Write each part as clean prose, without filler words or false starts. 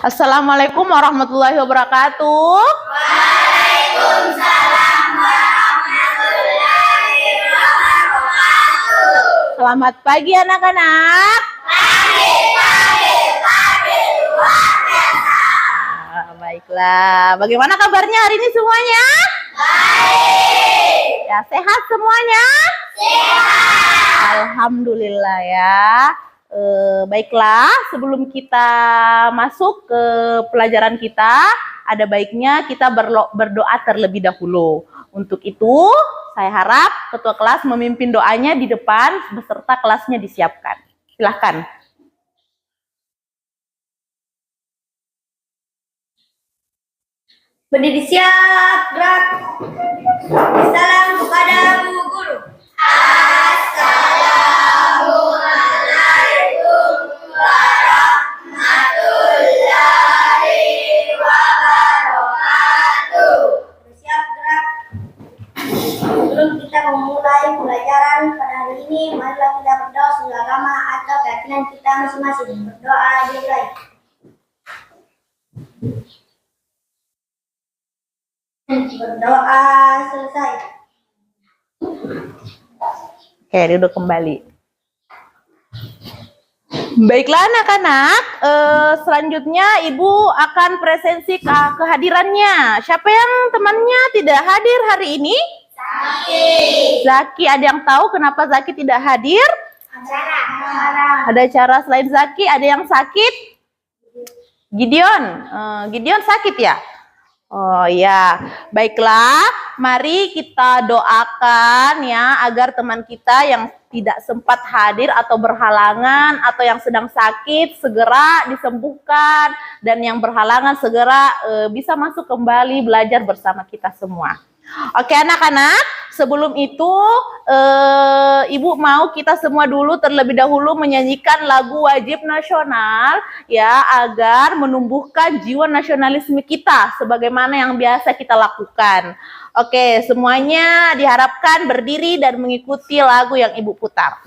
Assalamualaikum warahmatullahi wabarakatuh. Waalaikumsalam warahmatullahi wabarakatuh. Selamat pagi anak-anak. Pagi, luar biasa. Baiklah, bagaimana kabarnya hari ini semuanya? Baik. Ya, sehat semuanya? Sehat. Alhamdulillah ya. Baiklah, sebelum kita masuk ke pelajaran kita, ada baiknya kita berdoa terlebih dahulu. Untuk itu, saya harap ketua kelas memimpin doanya di depan beserta kelasnya disiapkan. Silahkan. Berdiri siap, gerak. Salam kepada Bu Guru. Assalamualaikum warahmatullahi wabarakatuh. Siap, gerak. Sebelum kita memulai pelajaran pada hari ini, marilah kita berdoa sesuai agama atau keyakinan kita masing-masing. Berdoa dimulai. Berdoa selesai. Oke, duduk kembali. Baiklah anak-anak, selanjutnya Ibu akan presensi kehadirannya. Siapa yang temannya tidak hadir hari ini? Zaki. Ada yang tahu kenapa Zaki tidak hadir? Ada cara selain Zaki, ada yang sakit? Gideon. Gideon sakit ya? Oh ya, baiklah, mari kita doakan ya agar teman kita yang tidak sempat hadir atau berhalangan atau yang sedang sakit segera disembuhkan dan yang berhalangan segera bisa masuk kembali belajar bersama kita semua. Oke anak-anak, sebelum itu Ibu mau kita semua dulu terlebih dahulu menyanyikan lagu wajib nasional ya agar menumbuhkan jiwa nasionalisme kita sebagaimana yang biasa kita lakukan. Oke, semuanya diharapkan berdiri dan mengikuti lagu yang Ibu putar.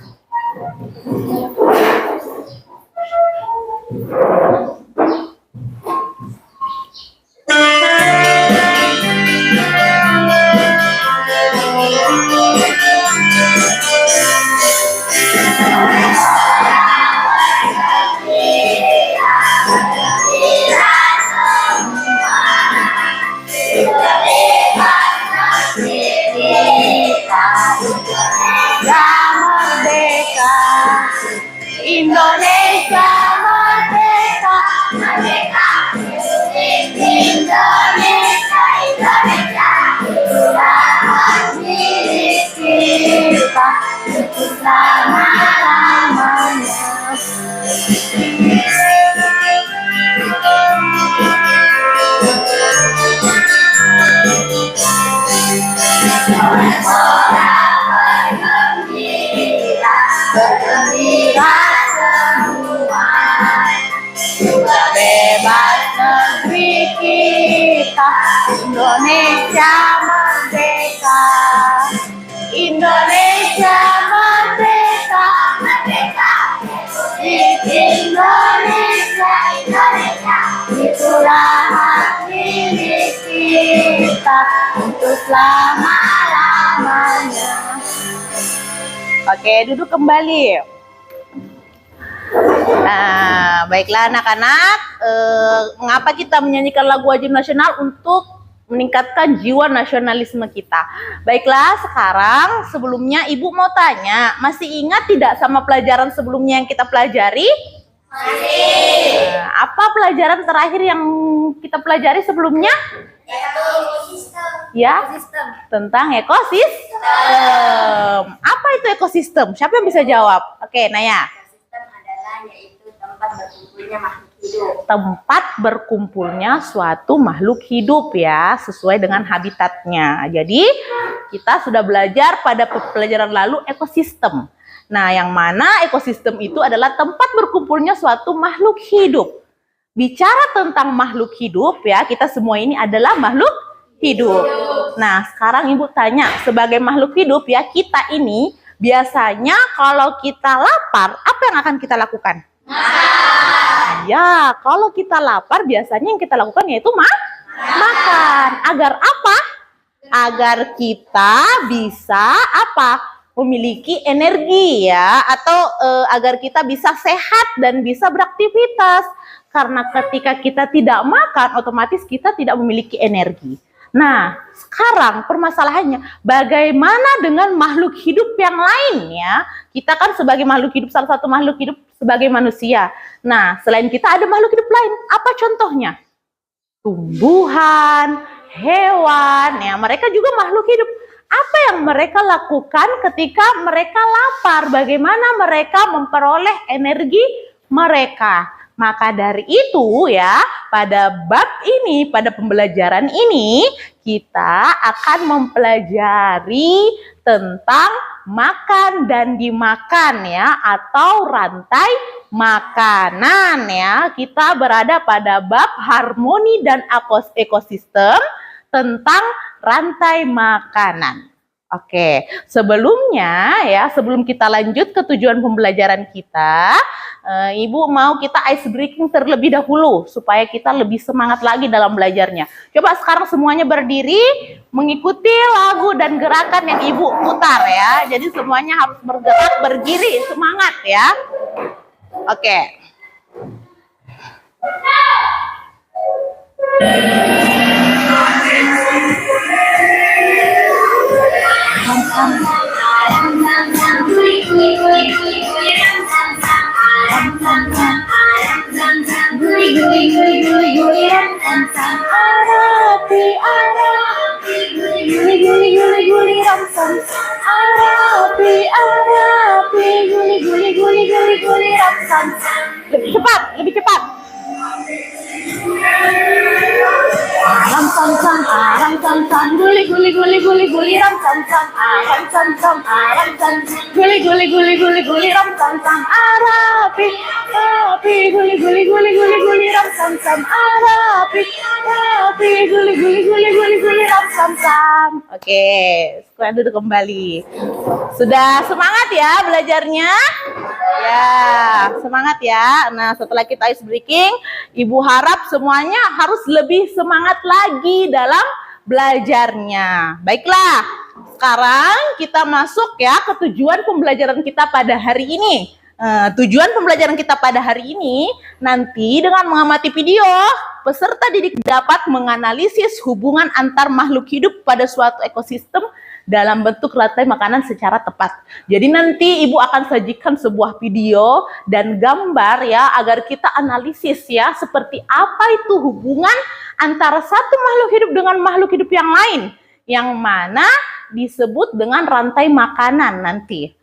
Indonesia merdeka, merdeka. Indonesia, Indonesia, itulah milik kita untuk selama-lamanya. Bergembira semua, juga bebas negeri kita, Indonesia merdeka. Indonesia merdeka, merdeka. Indonesia, Indonesia, itulah hak milik kita untuk selama-lamanya. Oke, duduk kembali. Nah, baiklah anak-anak, mengapa kita menyanyikan lagu wajib nasional? Untuk meningkatkan jiwa nasionalisme kita. Baiklah, sekarang sebelumnya Ibu mau tanya, masih ingat tidak sama pelajaran sebelumnya yang kita pelajari? Masih. Apa pelajaran terakhir yang kita pelajari sebelumnya? Ekosistem. Ya, tentang ekosistem. Apa itu ekosistem? Siapa yang bisa jawab? Oke, Naya. Ekosistem adalah yaitu tempat berkumpulnya makhluk hidup. Tempat berkumpulnya suatu makhluk hidup ya, sesuai dengan habitatnya. Jadi, kita sudah belajar pada pelajaran lalu ekosistem. Nah, yang mana ekosistem itu adalah tempat berkumpulnya suatu makhluk hidup. Bicara tentang makhluk hidup ya, kita semua ini adalah makhluk hidup. Nah, sekarang Ibu tanya, sebagai makhluk hidup ya, kita ini biasanya kalau kita lapar, apa yang akan kita lakukan? Ya, kalau kita lapar biasanya yang kita lakukan yaitu makan. Agar apa? Agar kita bisa apa? Memiliki energi ya, atau agar kita bisa sehat dan bisa beraktivitas. Karena ketika kita tidak makan, otomatis kita tidak memiliki energi. Nah, sekarang permasalahannya, bagaimana dengan makhluk hidup yang lain ya? Kita kan sebagai makhluk hidup, salah satu makhluk hidup sebagai manusia. Nah, selain kita ada makhluk hidup lain. Apa contohnya? Tumbuhan, hewan, ya mereka juga makhluk hidup. Apa yang mereka lakukan ketika mereka lapar? Bagaimana mereka memperoleh energi mereka? Maka dari itu ya, pada bab ini, pada pembelajaran ini, kita akan mempelajari tentang makan dan dimakan ya, atau rantai makanan ya. Kita berada pada bab harmoni dan ekosistem tentang rantai makanan. Oke, sebelumnya ya, sebelum kita lanjut ke tujuan pembelajaran kita, Ibu mau kita ice breaking terlebih dahulu supaya kita lebih semangat lagi dalam belajarnya. Coba sekarang semuanya berdiri mengikuti lagu dan gerakan yang Ibu putar ya. Jadi semuanya harus bergerak, berdiri, semangat ya. Oke. Lebih cepat, lebih cepat. Aram sam sam, guli guli guli guli guli ram sam sam, aram sam sam, guli guli guli guli guli ram sam sam, arapi guli guli guli guli guli ram sam sam, arapi guli guli guli guli guli ram sam sam. Oke, sekarang duduk kembali. Sudah semangat ya belajarnya? Ya, semangat ya. Nah, setelah kita ice breaking, Ibu harap semuanya harus lebih semangat lagi dalam belajarnya. Baiklah, sekarang kita masuk ya ke tujuan pembelajaran kita pada hari ini. Tujuan pembelajaran kita pada hari ini, nanti dengan mengamati video, peserta didik dapat menganalisis hubungan antar makhluk hidup pada suatu ekosistem dalam bentuk rantai makanan secara tepat. Jadi nanti Ibu akan sajikan sebuah video dan gambar ya, agar kita analisis ya, seperti apa itu hubungan antara satu makhluk hidup dengan makhluk hidup yang lain, yang mana disebut dengan rantai makanan nanti.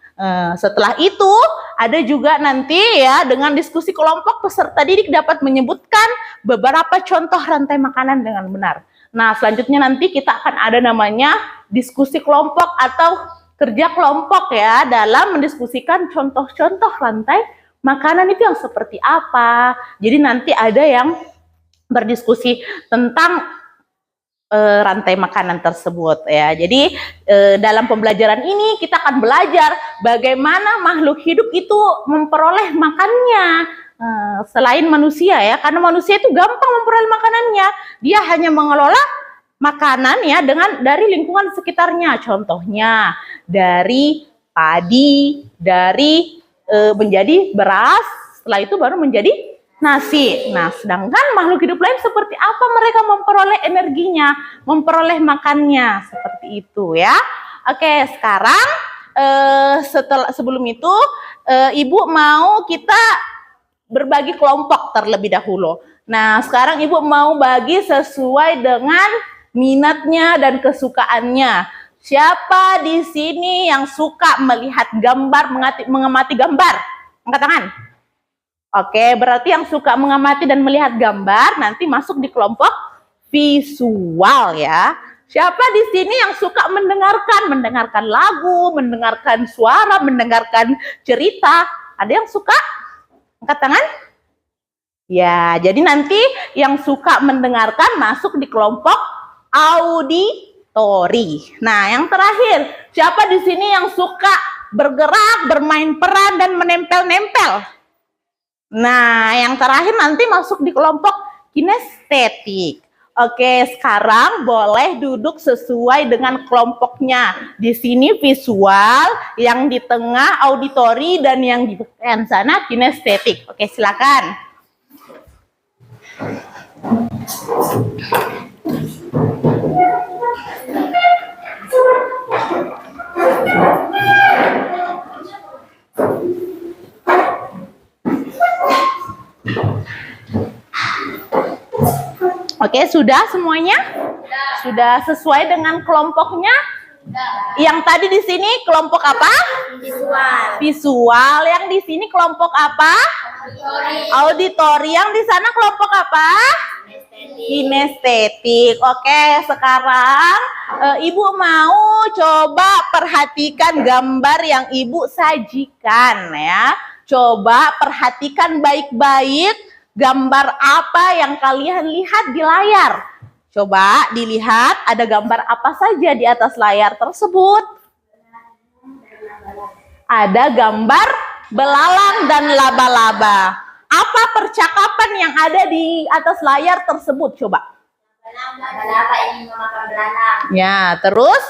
Setelah itu ada juga nanti ya, dengan diskusi kelompok, peserta didik dapat menyebutkan beberapa contoh rantai makanan dengan benar. Nah, selanjutnya nanti kita akan ada namanya diskusi kelompok atau kerja kelompok ya, dalam mendiskusikan contoh-contoh rantai makanan itu yang seperti apa. Jadi nanti ada yang berdiskusi tentang rantai makanan tersebut ya. Jadi dalam pembelajaran ini kita akan belajar bagaimana makhluk hidup itu memperoleh makannya. Selain manusia ya, karena manusia itu gampang memperoleh makanannya, dia hanya mengelola makanan ya dari lingkungan sekitarnya, contohnya dari padi, dari menjadi beras, setelah itu baru menjadi nasi. Nah, sedangkan makhluk hidup lain seperti apa mereka memperoleh energinya, memperoleh makannya, seperti itu ya. Oke, sekarang sebelum itu Ibu mau kita berbagi kelompok terlebih dahulu. Nah, sekarang Ibu mau bagi sesuai dengan minatnya dan kesukaannya. Siapa di sini yang suka melihat gambar, mengamati gambar? Angkat tangan. Oke, berarti yang suka mengamati dan melihat gambar nanti masuk di kelompok visual ya. Siapa di sini yang suka mendengarkan lagu, mendengarkan suara, mendengarkan cerita? Ada yang suka? Angkat tangan. Ya, jadi nanti yang suka mendengarkan masuk di kelompok auditori. Nah, yang terakhir, siapa di sini yang suka bergerak, bermain peran dan menempel-nempel? Nah, yang terakhir nanti masuk di kelompok kinestetik. Oke, sekarang boleh duduk sesuai dengan kelompoknya. Di sini visual, yang di tengah auditori, dan yang di sana kinestetik. Oke, silakan. Oke, sudah semuanya? Sudah sesuai dengan kelompoknya? Yang tadi di sini kelompok apa? Visual. Visual. Yang di sini kelompok apa? Auditori. Yang di sana kelompok apa? Kinestetik. Oke, sekarang Ibu mau coba perhatikan gambar yang Ibu sajikan ya. Coba perhatikan baik-baik gambar apa yang kalian lihat di layar. Coba dilihat ada gambar apa saja di atas layar tersebut. Ada gambar belalang dan laba-laba. Apa percakapan yang ada di atas layar tersebut? Coba. Laba-laba ingin memakan belalang. Ya, terus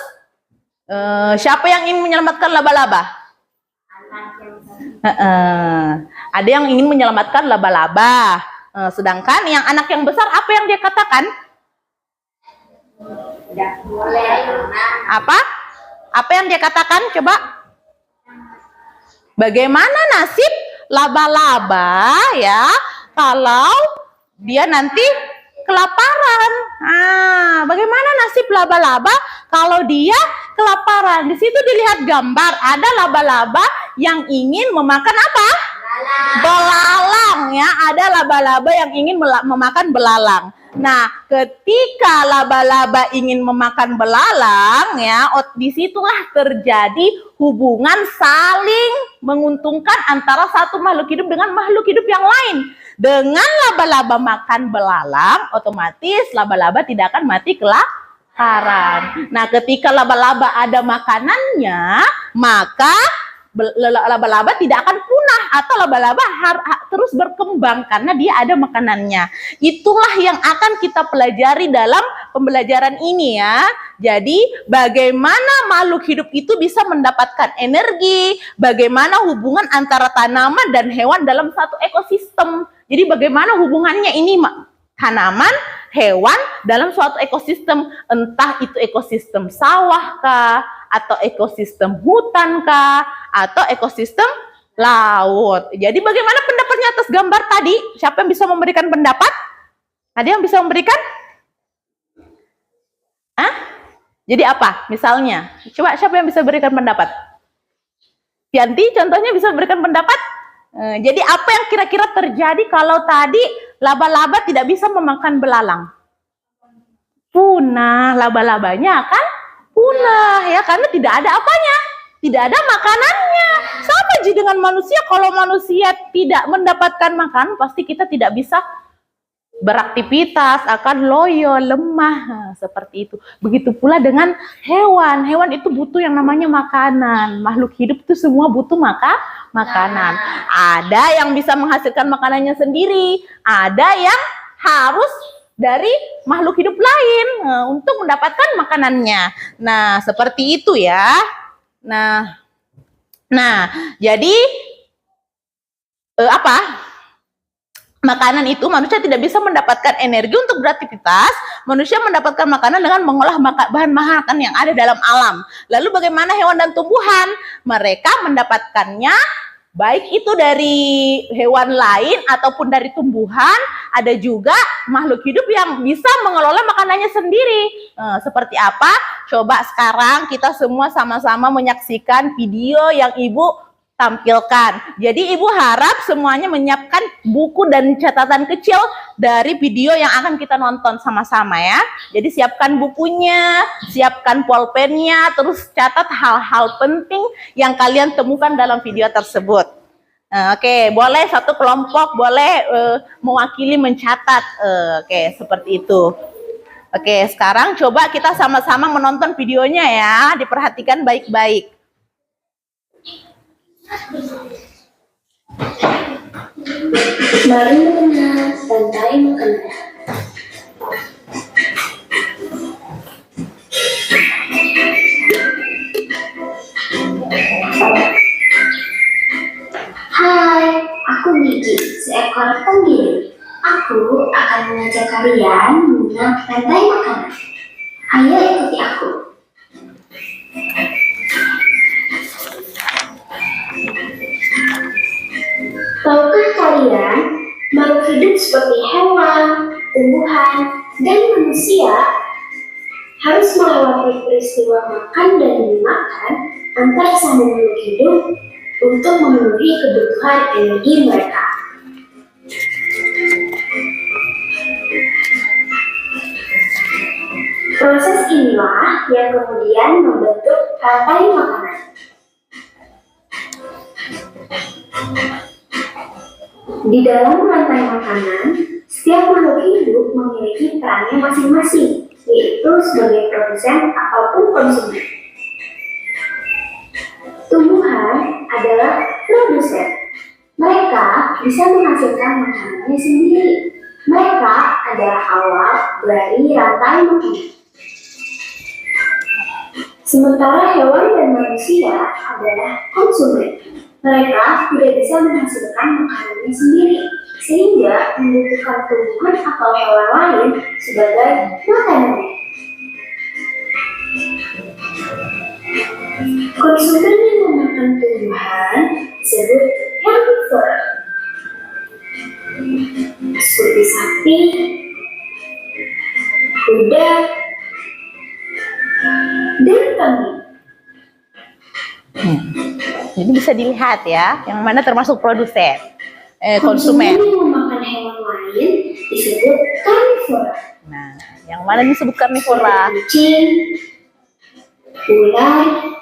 siapa yang ingin menyelamatkan laba-laba? Ada yang ingin menyelamatkan laba-laba. Sedangkan yang anak yang besar apa yang dia katakan? Tidak boleh. Apa? Apa yang dia katakan? Coba. Bagaimana nasib laba-laba ya kalau dia nanti kelaparan? Bagaimana nasib laba-laba kalau dia kelaparan? Di situ dilihat gambar ada laba-laba yang ingin memakan apa? Belalang ya, ada laba-laba yang ingin memakan belalang. Nah, ketika laba-laba ingin memakan belalang ya, disitulah terjadi hubungan saling menguntungkan antara satu makhluk hidup dengan makhluk hidup yang lain. Dengan laba-laba makan belalang, otomatis laba-laba tidak akan mati kelaparan. Nah, ketika laba-laba ada makanannya, maka laba-laba tidak akan punah atau laba-laba terus berkembang karena dia ada makanannya. Itulah yang akan kita pelajari dalam pembelajaran ini ya. Jadi bagaimana makhluk hidup itu bisa mendapatkan energi, bagaimana hubungan antara tanaman dan hewan dalam satu ekosistem. Jadi bagaimana hubungannya ini tanaman, hewan dalam suatu ekosistem, entah itu ekosistem sawah kah, atau ekosistem hutan kah, atau ekosistem laut. Jadi bagaimana pendapatnya atas gambar tadi? Siapa yang bisa memberikan pendapat? Ada yang bisa memberikan? Jadi apa? Misalnya, coba siapa yang bisa berikan pendapat? Yanti contohnya bisa berikan pendapat? Jadi apa yang kira-kira terjadi kalau tadi laba-laba tidak bisa memakan belalang? Punah, laba-labanya akan punah ya, karena tidak ada apanya, tidak ada makanannya. Sama aja dengan manusia, kalau manusia tidak mendapatkan makan, pasti kita tidak bisa beraktivitas, akan loyo, lemah, seperti itu. Begitu pula dengan hewan. Hewan itu butuh yang namanya makanan. Makhluk hidup itu semua butuh makanan. Ada yang bisa menghasilkan makanannya sendiri, ada yang harus dari makhluk hidup lain untuk mendapatkan makanannya. Nah, seperti itu ya. Nah, jadi apa? Makanan itu manusia tidak bisa mendapatkan energi untuk beraktivitas. Manusia mendapatkan makanan dengan mengolah bahan makan yang ada dalam alam. Lalu bagaimana hewan dan tumbuhan? Mereka mendapatkannya baik itu dari hewan lain ataupun dari tumbuhan. Ada juga makhluk hidup yang bisa mengelola makanannya sendiri. Seperti apa? Coba sekarang kita semua sama-sama menyaksikan video yang Ibu tampilkan. Jadi Ibu harap semuanya menyiapkan buku dan catatan kecil dari video yang akan kita nonton sama-sama ya. Jadi siapkan bukunya, siapkan pulpennya, terus catat hal-hal penting yang kalian temukan dalam video tersebut. Oke, boleh satu kelompok, boleh mewakili mencatat. Oke, seperti itu. Oke, sekarang coba kita sama-sama menonton videonya ya, diperhatikan baik-baik. Mari mengenal rantai makanan. Hai, aku Gigi, seekor penggiling. Aku akan mengajak kalian mengenal rantai makanan. Ayo ikuti aku. Tahukah kalian, makhluk hidup seperti hewan, tumbuhan, dan manusia harus melewati peristiwa makan dan dimakan antar sambung makhluk hidup untuk memenuhi kebutuhan energi mereka. Proses inilah yang kemudian membentuk rantai makanan. Di dalam rantai makanan, setiap makhluk hidup memiliki perannya masing-masing, yaitu sebagai produsen ataupun konsumen. Tumbuhan adalah produsen. Mereka bisa menghasilkan makanannya sendiri. Mereka adalah awal dari rantai makanan. Sementara hewan dan manusia adalah konsumen. Mereka tidak bisa menghasilkan makanannya sendiri, sehingga membutuhkan tumbuhan atau hewan lain sebagai makanannya. Konsumen yang memakan tumbuhan disebut herbivore, seperti sapi, kuda, dan kambing. Jadi bisa dilihat ya, yang mana termasuk konsumen. Konsumen yang memakan hewan lain disebut karnivora. Nah, yang mana disebut karnivora? Kucing, ular,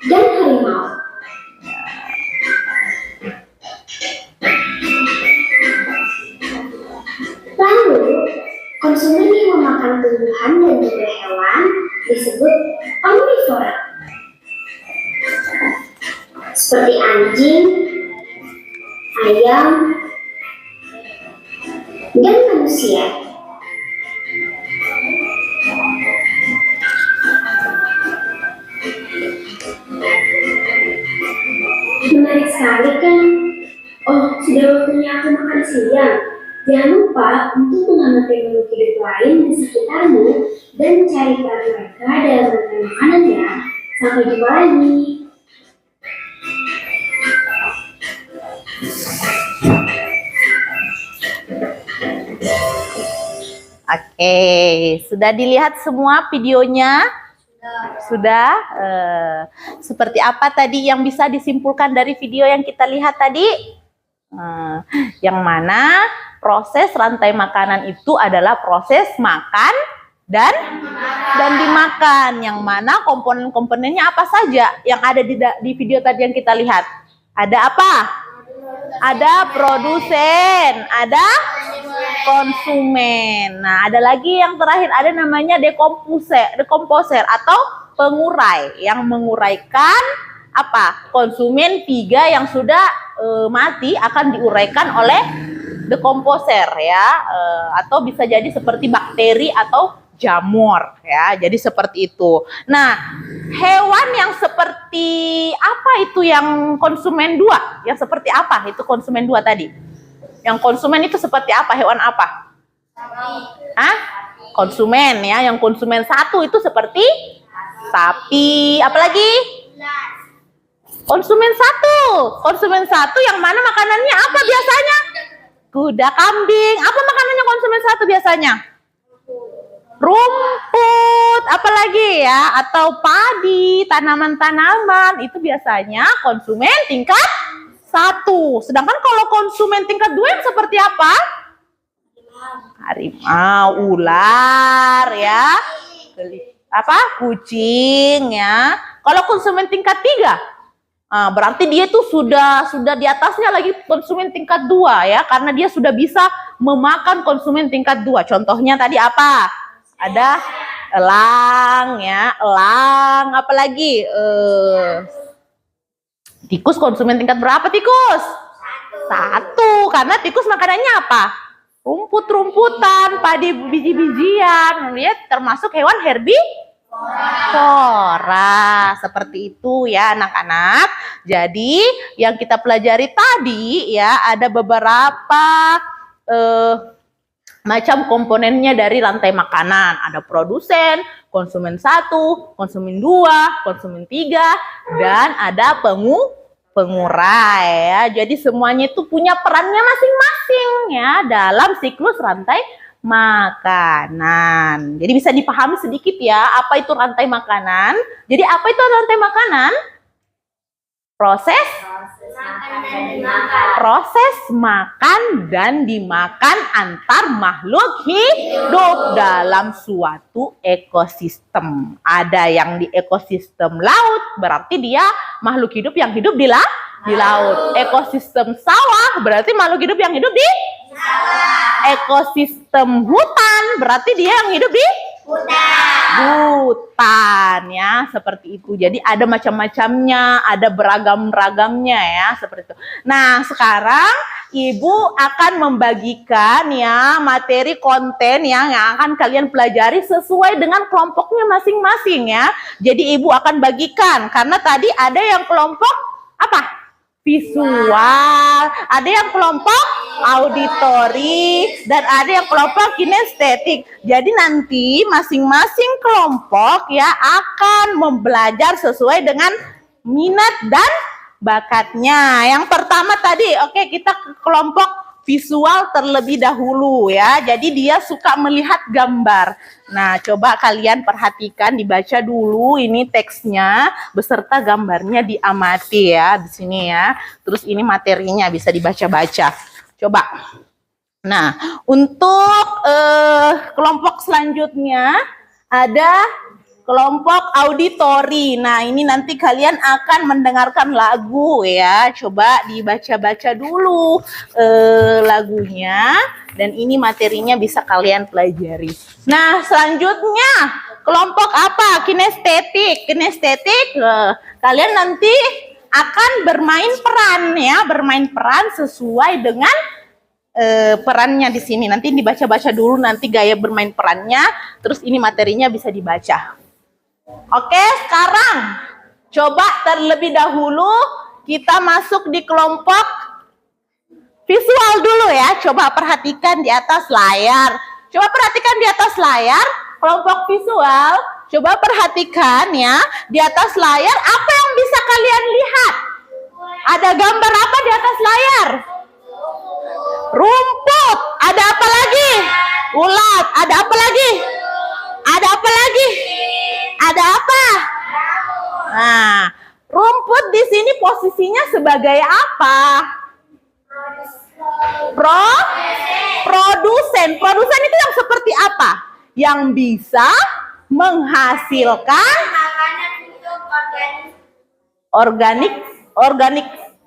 dan harimau. Lalu, konsumen yang memakan tumbuhan dan juga hewan disebut omnivora, seperti anjing, ayam, dan manusia. Menarik sekali kan? Oh, sudah waktunya aku makan siang. Jangan lupa untuk mengamati makhluk hidup lain di sekitarmu dan mencari peran mereka dalam rantai makanan ya. Sampai jumpa lagi. Oke, sudah dilihat semua videonya? Sudah. Seperti apa tadi yang bisa disimpulkan dari video yang kita lihat tadi? Yang mana proses rantai makanan itu adalah proses makan dan dimakan. Yang mana komponen-komponennya apa saja yang ada di video tadi yang kita lihat? Ada apa? Ada produsen, ada konsumen. Nah, ada lagi yang terakhir, ada namanya dekomposer atau pengurai yang menguraikan apa? Konsumen 3 yang sudah mati akan diuraikan oleh dekomposer ya, atau bisa jadi seperti bakteri atau jamur ya. Jadi seperti itu. Nah, hewan yang seperti apa itu yang konsumen 2? Yang seperti apa itu konsumen 2 tadi? Yang konsumen itu seperti apa? Hewan apa? Hah? Konsumen ya. Yang konsumen 1 itu seperti sapi. Apalagi? Konsumen 1. Konsumen 1 yang mana makanannya apa biasanya? Kuda, kambing. Apa makanannya konsumen 1 biasanya? Rumput, apalagi ya, atau padi, tanaman-tanaman, itu biasanya konsumen tingkat 1. Sedangkan kalau konsumen tingkat 2 yang seperti apa? Harimau, ular ya, kucing ya. Kalau konsumen tingkat 3, berarti dia tuh sudah di atasnya lagi konsumen tingkat 2 ya, karena dia sudah bisa memakan konsumen tingkat 2. Contohnya tadi apa? Ada elang ya, apalagi tikus konsumen tingkat berapa tikus? Satu, karena tikus makanannya apa? Rumput-rumputan, padi biji-bijian. Dia termasuk hewan herbivora. Seperti itu ya anak-anak. Jadi yang kita pelajari tadi ya ada beberapa macam komponennya dari rantai makanan. Ada produsen, konsumen 1, konsumen 2, konsumen 3, dan ada pengurai ya. Jadi semuanya itu punya perannya masing-masing ya dalam siklus rantai makanan. Jadi bisa dipahami sedikit ya apa itu rantai makanan. Jadi apa itu rantai makanan? Proses makan dan dimakan antar makhluk hidup dalam suatu ekosistem. Ada yang di ekosistem laut, berarti dia makhluk hidup yang hidup di laut. Ekosistem sawah, berarti makhluk hidup yang hidup di sawah. Ekosistem hutan, berarti dia yang hidup di hutan ya, seperti itu. Jadi ada macam-macamnya, ada beragam-ragamnya ya, seperti itu. Nah, sekarang Ibu akan membagikan ya materi konten yang akan kalian pelajari sesuai dengan kelompoknya masing-masing ya. Jadi Ibu akan bagikan karena tadi ada yang kelompok apa? Visual, ada yang kelompok auditori, dan ada yang kelompok kinestetik. Jadi nanti masing-masing kelompok ya akan belajar sesuai dengan minat dan bakatnya. Yang pertama tadi, oke, kita ke kelompok visual terlebih dahulu ya. Jadi dia suka melihat gambar. Nah, coba kalian perhatikan, dibaca dulu ini teksnya beserta gambarnya, diamati ya di sini ya. Terus ini materinya bisa dibaca-baca. Coba. Nah, untuk kelompok selanjutnya ada kelompok auditori. Nah, ini nanti kalian akan mendengarkan lagu ya. Coba dibaca-baca dulu lagunya. Dan ini materinya bisa kalian pelajari. Nah, selanjutnya kelompok apa? Kinestetik. Kinestetik, kalian nanti akan bermain peran ya. Bermain peran sesuai dengan perannya di sini. Nanti dibaca-baca dulu nanti gaya bermain perannya. Terus ini materinya bisa dibaca. Oke, sekarang coba terlebih dahulu kita masuk di kelompok visual dulu ya. Coba perhatikan di atas layar. Coba perhatikan di atas layar kelompok visual. Coba perhatikan ya di atas layar apa yang bisa kalian lihat. Ada gambar apa di atas layar? Rumput. Ada apa lagi? Ulat. Ada apa lagi? Ada apa lagi? Ada apa? Nah, rumput di sini posisinya sebagai apa? Produsen. Produsen itu yang seperti apa? Yang bisa menghasilkan organik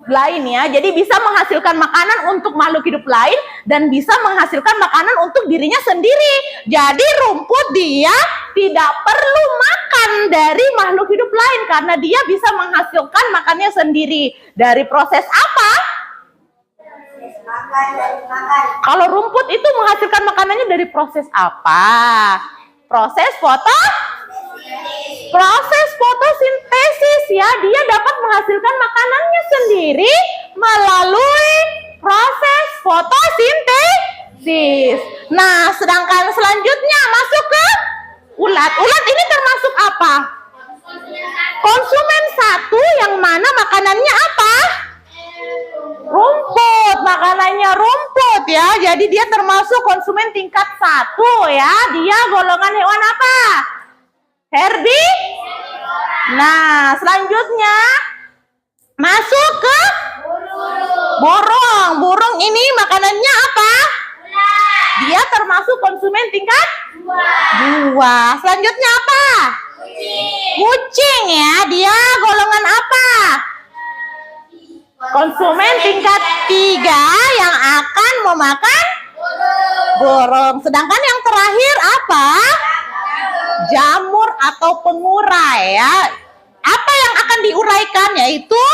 lain ya. Jadi bisa menghasilkan makanan untuk makhluk hidup lain dan bisa menghasilkan makanan untuk dirinya sendiri. Jadi rumput dia tidak perlu makan dari makhluk hidup lain karena dia bisa menghasilkan makannya sendiri. Dari proses apa? Kalau rumput itu menghasilkan makanannya dari proses apa? Proses fotosintesis ya. Dia dapat menghasilkan makanannya sendiri melalui proses fotosintesis. Nah, sedangkan selanjutnya masuk ke ulat. Ulat ini termasuk apa? Konsumen 1 yang mana makanannya apa? Rumput, makanannya rumput ya. Jadi dia termasuk konsumen tingkat 1 ya. Dia golongan hewan apa? Nah, selanjutnya masuk ke burung. Burung ini makanannya apa? Dia termasuk konsumen tingkat 2. Selanjutnya apa? Kucing ya. Dia golongan apa? Konsumen tingkat 3 yang akan memakan burung. Sedangkan yang terakhir apa? Jamur atau pengurai ya. Apa yang akan diuraikan? Yaitu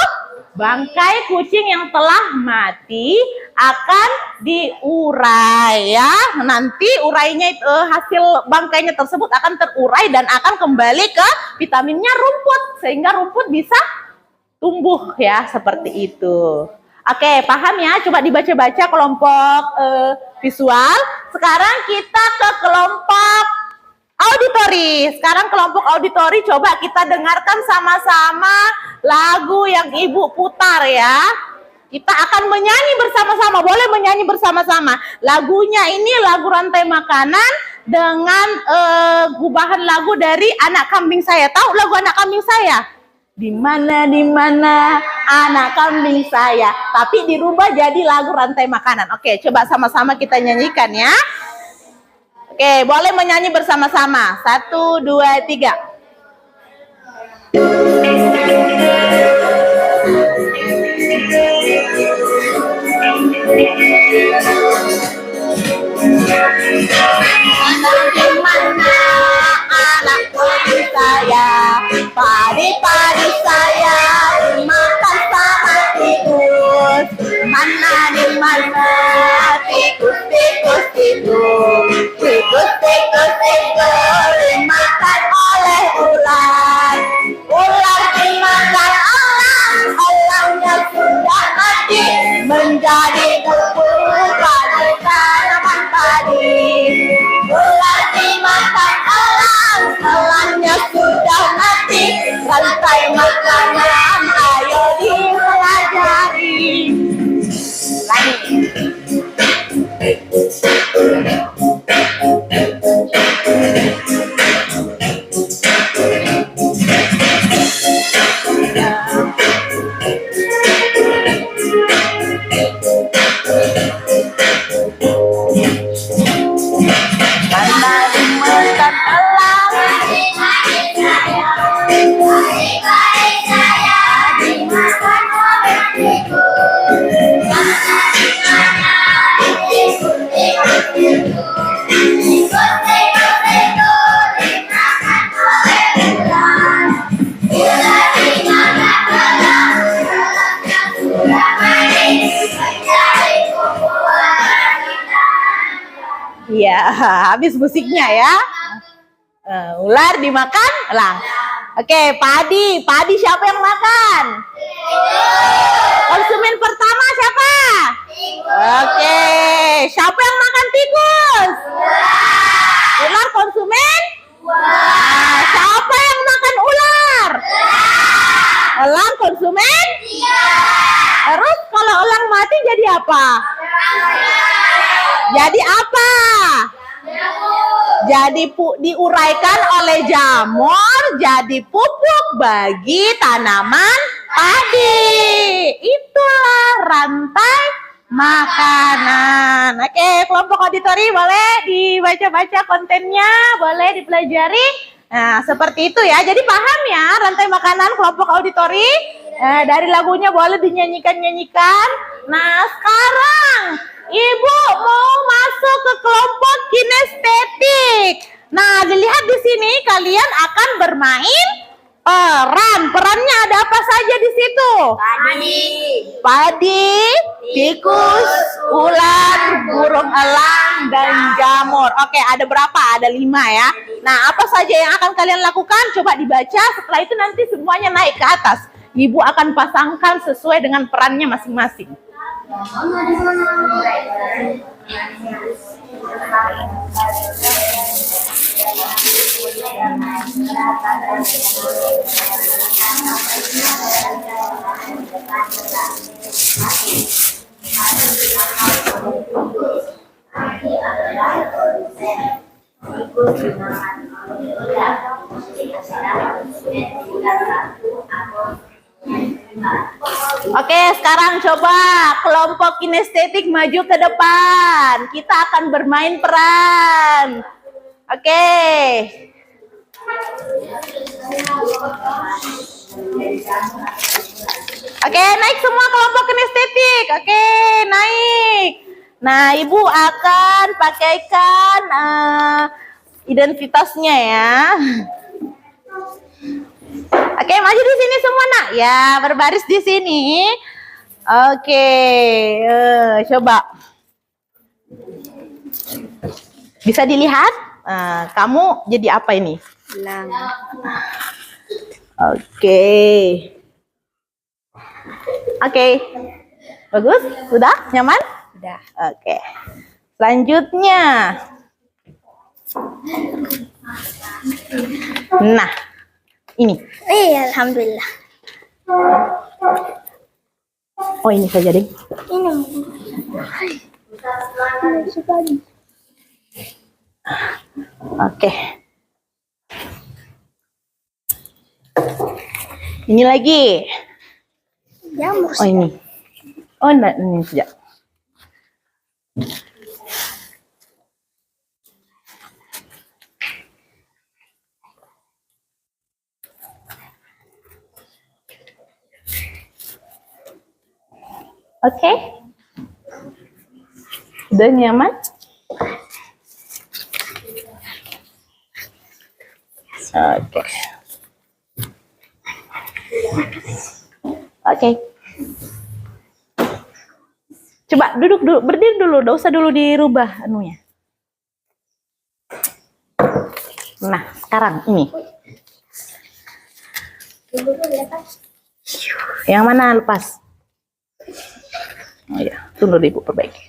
bangkai kucing yang telah mati akan diurai ya. Nanti urainya hasil bangkainya tersebut akan terurai dan akan kembali ke vitaminnya rumput sehingga rumput bisa tumbuh ya, seperti itu. Oke, paham ya? Coba dibaca-baca kelompok visual. Sekarang kita ke kelompok auditori. Sekarang kelompok auditori, coba kita dengarkan sama-sama lagu yang Ibu putar ya. Kita akan menyanyi bersama-sama. Boleh menyanyi bersama-sama. Lagunya ini lagu Rantai Makanan dengan gubahan lagu dari Anak Kambing Saya. Tahu lagu Anak Kambing Saya? Di mana anak kambing saya. Tapi dirubah jadi lagu Rantai Makanan. Oke, coba sama-sama kita nyanyikan ya. Oke, boleh menyanyi bersama-sama. 1, 2, 3. Mana anak kambing saya, padi-padi saya dimakan sama tikus. Mana di mana tikus dimakan oleh ular. Ular dimakan orang, orangnya sudah mati menjadi bubur pada tanaman padi. Ular dimakan orang, orangnya sudah mati. Rantai makanan ayo dipelajari. Ya, habis musiknya ya. Ular dimakan elang. Oke, padi. Padi siapa yang makan? Konsumen pertama siapa? Oke, siapa yang makan tikus? Ular konsumen? Nah, siapa yang makan ular? Elang konsumen? Terus kalau elang mati jadi apa? Jadi apa? Jadi diuraikan oleh jamur jadi pupuk bagi tanaman padi. Itulah rantai makanan. Oke, kelompok auditori boleh dibaca-baca kontennya, boleh dipelajari. Nah, seperti itu ya. Jadi paham ya rantai makanan kelompok auditori. Dari lagunya boleh dinyanyikan-nyanyikan. Nah, sekarang Ibu mau masuk ke kelompok kinestetik. Nah, dilihat di sini kalian akan bermain peran. Perannya ada apa saja di situ? Padi, tikus, ular, burung elang, dan jamur. Oke, ada berapa? Ada 5 ya. Nah, apa saja yang akan kalian lakukan? Coba dibaca. Setelah itu nanti semuanya naik ke atas. Ibu akan pasangkan sesuai dengan perannya masing-masing. Oke, sekarang coba kelompok kinestetik maju ke depan. Kita akan bermain peran. Oke. Oke, naik semua kelompok kinestetik. Oke, naik. Nah, Ibu akan pakaikan identitasnya ya. Oke, maju di sini semua nak. Ya, berbaris di sini. Oke, coba. Bisa dilihat? Kamu jadi apa ini? Belang. Oke. Oke. Bagus? Sudah? Nyaman? Udah. Oke. Selanjutnya. Nah, ini. Alhamdulillah. Oh, ini saja deh. Ini. Oke. Ini lagi. Jamur. Oh, ini. Oh, enggak, ini saja. Oke. Udah nyaman? Oke. Oke. Coba duduk dulu, berdiri dulu, enggak usah dulu dirubah anunya. Nah, sekarang ini. Yang mana lepas? Oh ya, tunggu deh Ibu perbaiki.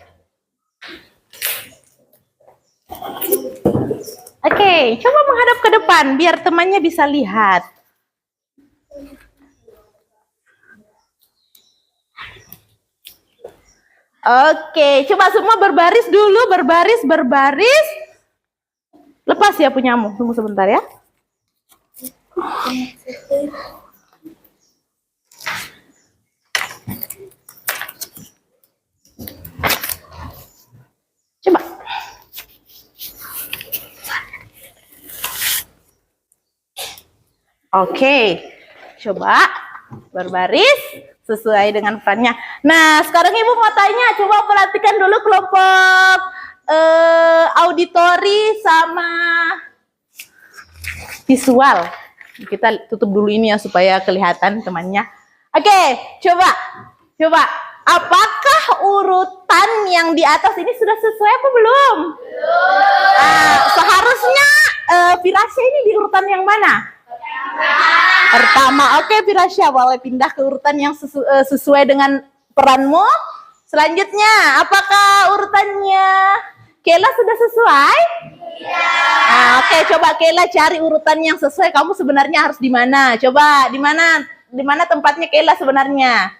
Oke, coba menghadap ke depan biar temannya bisa lihat. Oke, coba semua berbaris dulu, berbaris. Lepas ya punyamu, tunggu sebentar ya. Coba. Oke, coba berbaris sesuai dengan perannya. Nah, sekarang Ibu mau tanya, coba perhatikan dulu kelompok auditori sama visual. Kita tutup dulu ini ya supaya kelihatan temannya. Oke, coba. Apakah urutan yang di atas ini sudah sesuai apa belum? Seharusnya Firasya ini di urutan yang mana? Pertama. Oke, Firasya boleh pindah ke urutan yang sesuai dengan peranmu. Selanjutnya, apakah urutannya Kela sudah sesuai? Iya. Nah, oke, coba Kela cari urutan yang sesuai. Kamu sebenarnya harus di mana? Coba di mana tempatnya Kela sebenarnya?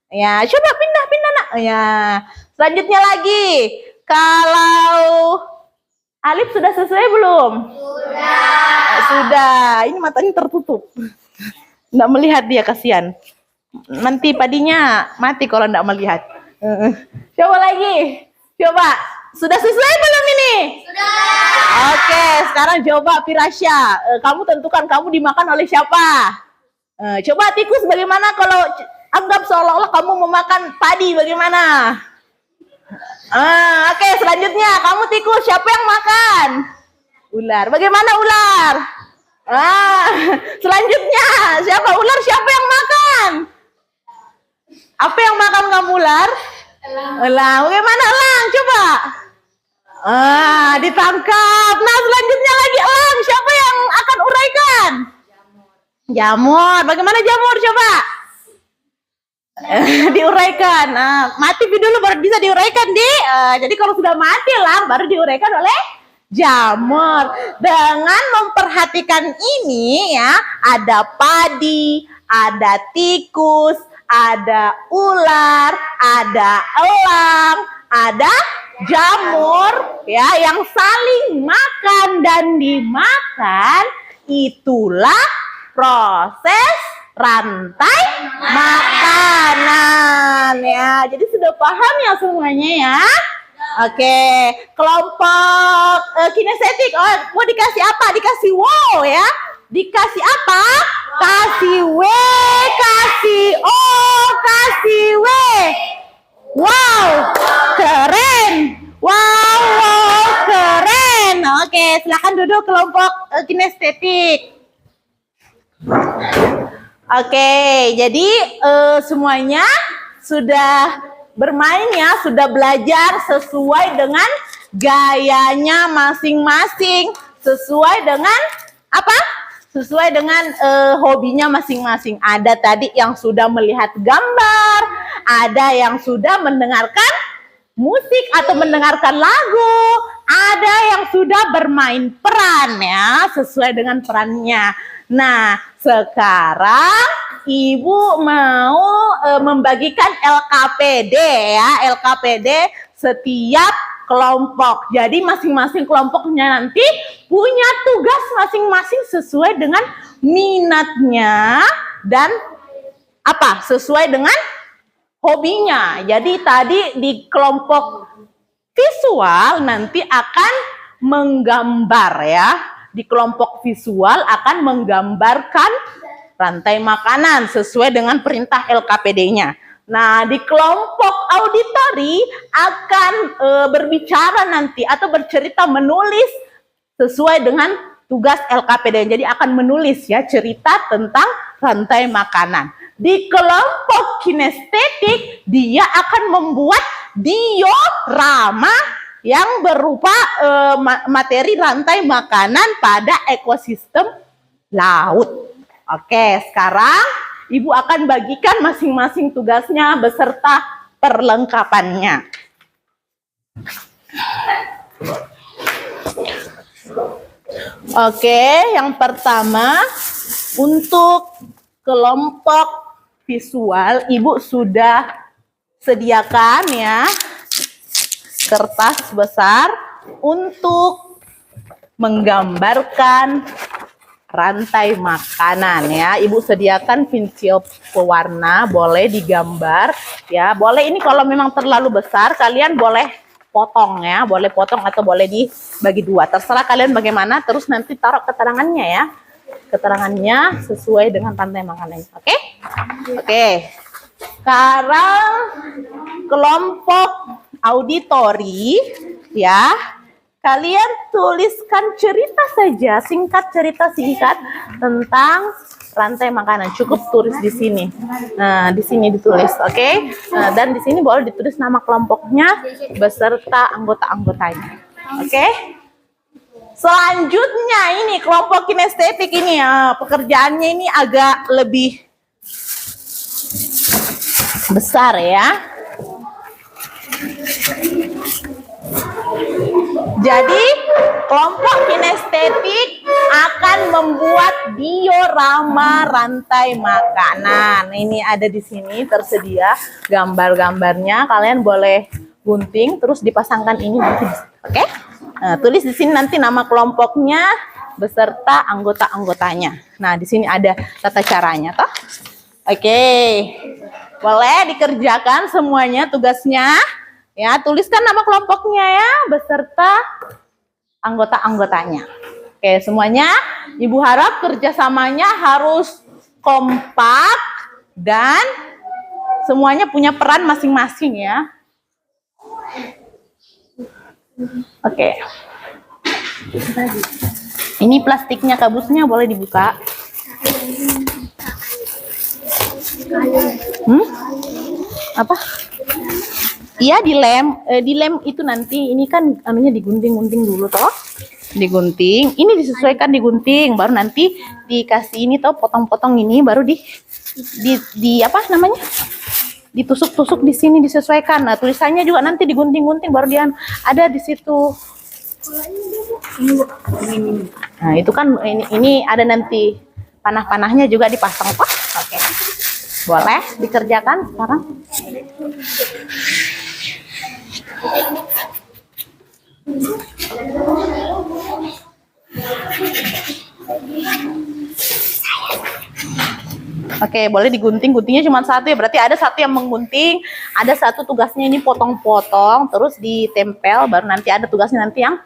Ya, coba pindah nak. Ya. Selanjutnya lagi, kalau Alif sudah selesai belum? Sudah. Ini matanya tertutup. Nggak melihat dia, kasihan. Nanti padinya mati kalau nggak melihat. Coba lagi. Coba. Sudah sesuai belum ini? Sudah. Oke, sekarang coba Firasya. Kamu tentukan kamu dimakan oleh siapa? Coba tikus bagaimana kalau anggap seolah-olah kamu memakan padi, bagaimana? Oke, selanjutnya kamu tikus, siapa yang makan? Ular. Bagaimana ular? Selanjutnya siapa ular? Siapa yang makan? Apa yang makan kamu ular? Elang. Bagaimana elang? Coba. Ditangkap. Nah, selanjutnya lagi elang. Siapa yang akan uraikan? Jamur. Bagaimana jamur? Coba. Diuraikan. Mati dulu baru bisa diuraikan, jadi kalau sudah mati elang baru diuraikan oleh jamur. Dengan memperhatikan ini ya, ada padi, ada tikus, ada ular, ada elang, ada jamur ya yang saling makan dan dimakan. Itulah proses rantai makanan ya. Jadi sudah paham ya semuanya ya. Oke, kelompok kinestetik. Oh, mau dikasih apa? Dikasih wow ya. Dikasih apa? Kasih W, kasih O, kasih W. Wow, keren. Wow, keren. Oke, silakan duduk kelompok kinestetik. Oke, jadi semuanya sudah bermain ya, sudah belajar sesuai dengan gayanya masing-masing, sesuai dengan apa? Sesuai dengan hobinya masing-masing. Ada tadi yang sudah melihat gambar, ada yang sudah mendengarkan musik atau mendengarkan lagu, ada yang sudah bermain peran ya, sesuai dengan perannya. Nah, sekarang Ibu mau membagikan LKPD ya, LKPD setiap kelompok. Jadi masing-masing kelompoknya nanti punya tugas masing-masing sesuai dengan minatnya dan apa? Sesuai dengan hobinya. Jadi tadi di kelompok visual nanti akan menggambar ya. Di kelompok visual akan menggambarkan rantai makanan sesuai dengan perintah LKPD-nya. Nah, di kelompok auditori akan berbicara nanti atau bercerita menulis sesuai dengan tugas LKPD. Jadi akan menulis ya cerita tentang rantai makanan. Di kelompok kinestetik dia akan membuat diorama yang berupa materi rantai makanan pada ekosistem laut. Oke, sekarang Ibu akan bagikan masing-masing tugasnya beserta perlengkapannya. Oke, yang pertama untuk kelompok visual Ibu sudah sediakan ya kertas besar untuk menggambarkan rantai makanan ya. Ibu sediakan pensil pewarna, boleh digambar ya. Boleh ini kalau memang terlalu besar kalian boleh potong ya, boleh potong atau boleh dibagi dua. Terserah kalian bagaimana, terus nanti taruh keterangannya ya. Keterangannya sesuai dengan rantai makanan. Oke? Oke. Sekarang kelompok auditori ya. Kalian tuliskan cerita saja, singkat cerita singkat tentang rantai makanan. Cukup tulis di sini. Nah, di sini ditulis, oke? Nah, dan di sini boleh ditulis nama kelompoknya beserta anggota-anggotanya. Oke? Selanjutnya ini kelompok kinestetik ini ya, pekerjaannya ini agak lebih besar ya. Jadi kelompok kinestetik akan membuat diorama rantai makanan. Ini ada di sini tersedia gambar-gambarnya. Kalian boleh gunting terus dipasangkan ini nanti. Oke? Nah, tulis di sini nanti nama kelompoknya beserta anggota-anggotanya. Nah, di sini ada tata caranya toh. Oke. Boleh dikerjakan semuanya tugasnya. Ya, tuliskan nama kelompoknya ya beserta anggota-anggotanya. Oke, semuanya Ibu harap kerjasamanya harus kompak dan semuanya punya peran masing-masing ya. Oke. Ini plastiknya kabusnya boleh dibuka. Apa? Iya dilem itu nanti ini kan anunya digunting-gunting dulu toh. Digunting, ini disesuaikan digunting, baru nanti dikasih ini toh potong-potong ini baru di apa namanya? Ditusuk-tusuk di sini disesuaikan. Nah, tulisannya juga nanti digunting-gunting baru dia ada di situ. Nah, itu kan ini ada nanti panah-panahnya juga dipasang toh. Oke. Boleh dikerjakan sekarang? Oke, boleh digunting. Guntingnya cuma satu ya, berarti ada satu yang menggunting, ada satu tugasnya ini potong-potong, terus ditempel, baru nanti ada tugasnya nanti yang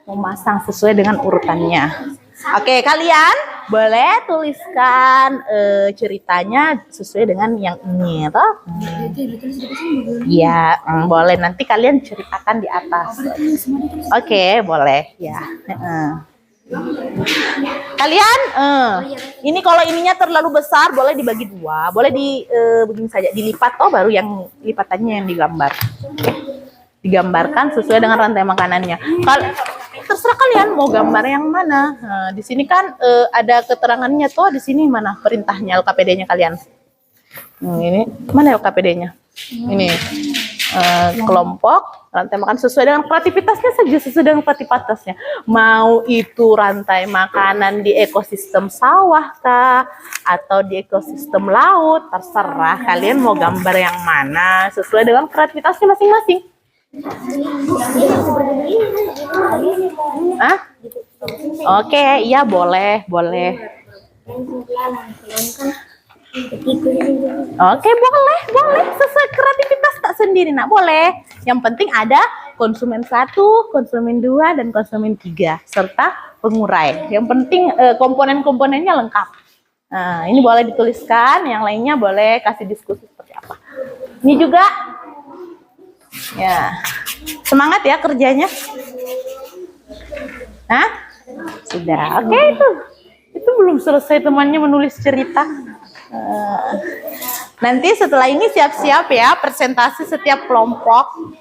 memasang sesuai dengan urutannya. Oke, kalian boleh tuliskan ceritanya sesuai dengan yang ini, toh? Iya, boleh. Nanti kalian ceritakan di atas. Oke, boleh. Ya. Kalian, ini kalau ininya terlalu besar, boleh dibagi dua, boleh begini saja, dilipat. Oh, baru yang lipatannya yang digambar. Digambarkan sesuai dengan rantai makanannya. Kalau terserah kalian mau gambar yang mana. Nah, di sini kan ada keterangannya tuh. Di sini mana perintahnya LKPD-nya kalian? Ini mana LKPD-nya? Ini kelompok rantai makan sesuai dengan kreativitasnya saja, sesuai dengan kreativitasnya. Mau itu rantai makanan di ekosistem sawah kah, atau di ekosistem laut, terserah kalian mau gambar yang mana sesuai dengan kreativitasnya masing-masing. Ah? Oke, iya boleh. Oke, boleh. Sesuai kreativitas tak sendiri, nak boleh. Yang penting ada konsumen 1, konsumen 2, dan konsumen 3, serta pengurai. Yang penting komponen-komponennya lengkap. Nah, ini boleh dituliskan, yang lainnya boleh kasih diskusi seperti apa. Ini juga. Ya, semangat ya kerjanya. Hah? Sudah, oke itu belum selesai temannya menulis cerita. Nanti setelah ini siap-siap ya presentasi setiap kelompok.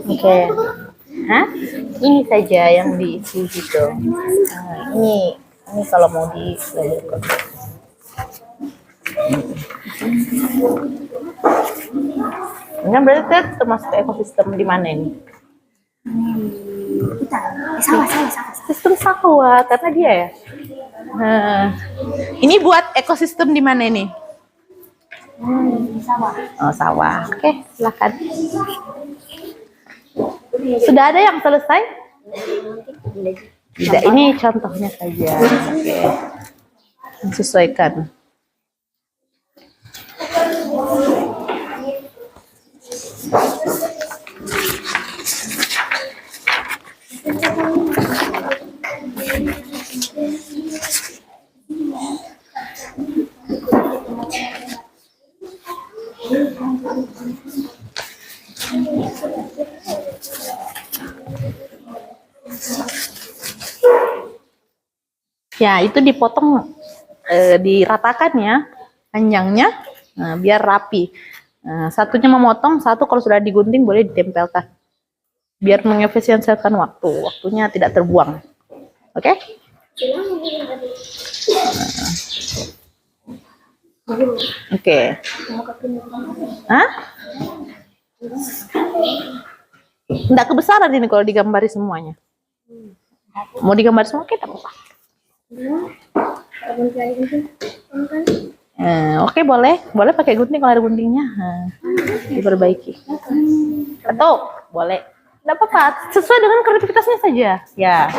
Oke. Hah? Ini saja yang diisi gitu. Nah, ini kalau mau dilanjutkan. Ini berarti termasuk ekosistem di mana ini? Sawah. Sistem sawah, karena dia ya. Ini buat ekosistem di mana ini? Sawah. Oh, sawah. Oke, silakan. Sudah ada yang selesai? Tidak, ini contohnya saja. Oke. Sesuaikan. Ya, itu dipotong, diratakan ya, panjangnya, biar rapi. Satunya memotong, satu kalau sudah digunting boleh ditempelkan, biar mengefisiensikan waktunya tidak terbuang. Oke? Oke. Hah? Nggak kebesaran ini kalau digambari semuanya. Mau digambar semua kita apa? Oke, boleh pakai gunting kalau ada guntingnya. Diperbaiki. Atau boleh, nggak apa-apa, sesuai dengan kreativitasnya saja. Ya,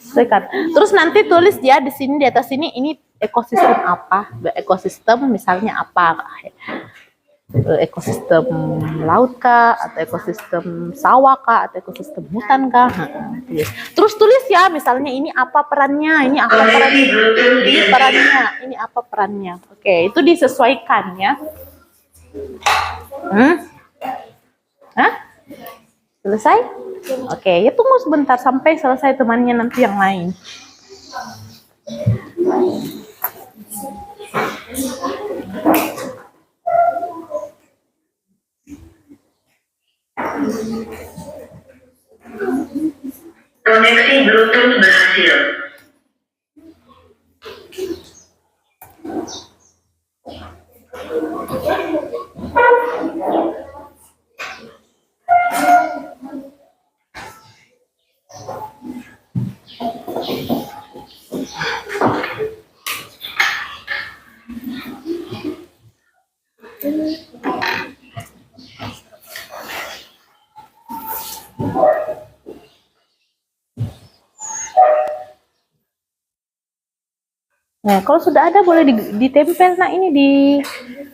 sesuaikan. Terus nanti tulis ya di sini, di atas sini, ini ekosistem apa? Ekosistem misalnya apa? Ekosistem laut kah, atau ekosistem sawah kah, atau ekosistem hutan kah? Terus tulis ya, misalnya ini apa perannya, ini apa perannya, ini apa perannya. Oke, itu disesuaikan ya. Hah? Selesai? Oke, ya tunggu sebentar sampai selesai temannya nanti yang lain. Koneksi Bluetooth berhasil. Nah, kalau sudah ada boleh ditempel nah ini di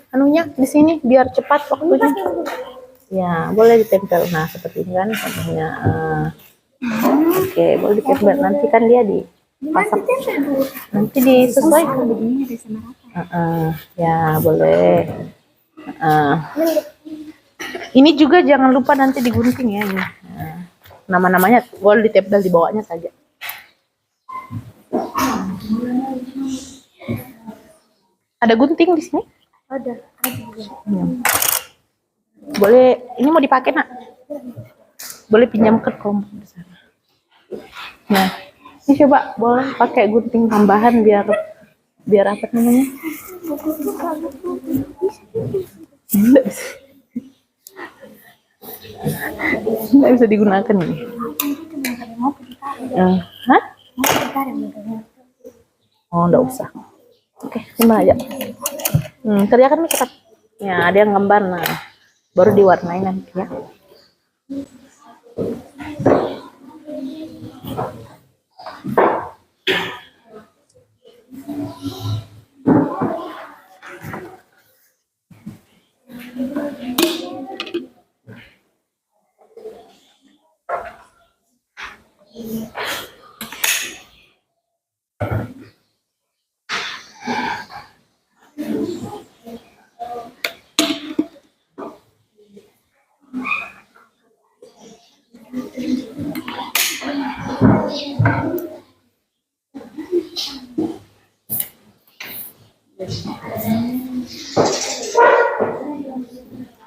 anunya di sini biar cepat waktunya. Ya, boleh ditempel. Nah, seperti ini kan contohnya. Oke, boleh ditempel. Nanti kan dia dipasang. Nanti disesuaikan begini ada sama rata. Ya, boleh. Ini juga jangan lupa nanti digunting ya ini. Nama-namanya boleh ditempel di bawahnya saja. Ada gunting di sini? Ada. Ya. Boleh, ini mau dipakai nak? Boleh pinjam ke kelompok di sana. Nah, ini coba boleh pakai gunting tambahan biar apa namanya? Nggak bisa digunakan ini. Hah? Oh, nggak usah. Oke, simpan aja. Kerjakan nih cepat. Ya, ada yang gambar, nah baru diwarnai nanti ya.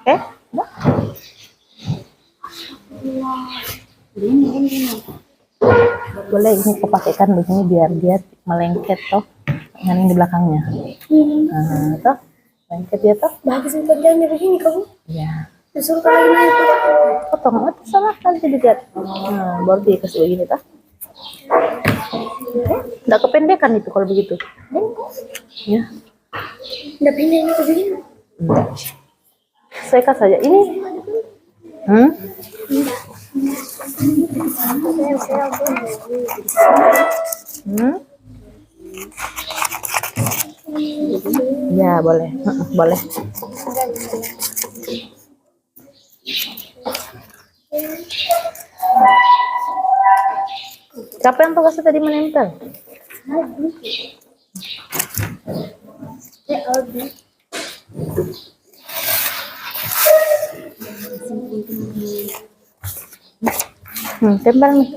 Oke, udah. Boleh ini aku pakaikan begini biar dia melengket toh yang di belakangnya. Toh lengket dia toh. Bagus kerjanya begini kamu. Ya. Disuruh lagi naik. Potong itu salah nanti dilihat. Nah, baru dikasih begini toh. Nggak kependekan itu kalau begitu. Ya. Udah pindah ini ke begini. Enggak. Sekat saja ini. Ya boleh, boleh. Siapa yang tugasnya tadi menempel? Tempel nih.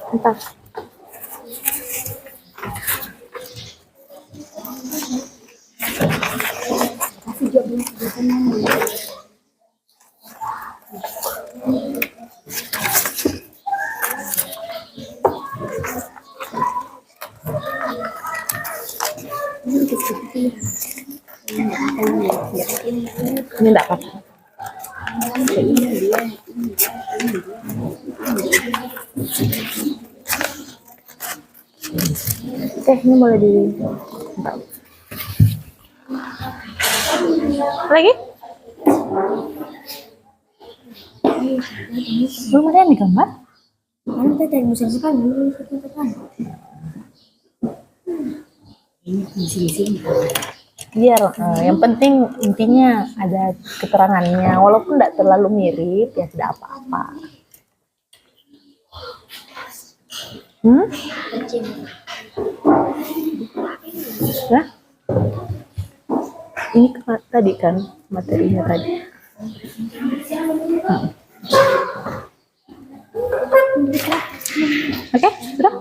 Entar. Ini enggak apa-apa. Oke, ini boleh di. Lagi? Belum ada yang digambar? Mana tadi musim sekali, Biar yang penting intinya ada keterangannya, walaupun tidak terlalu mirip ya tidak apa-apa. Ya? Ini tadi kan materinya tadi. Oke, sudah?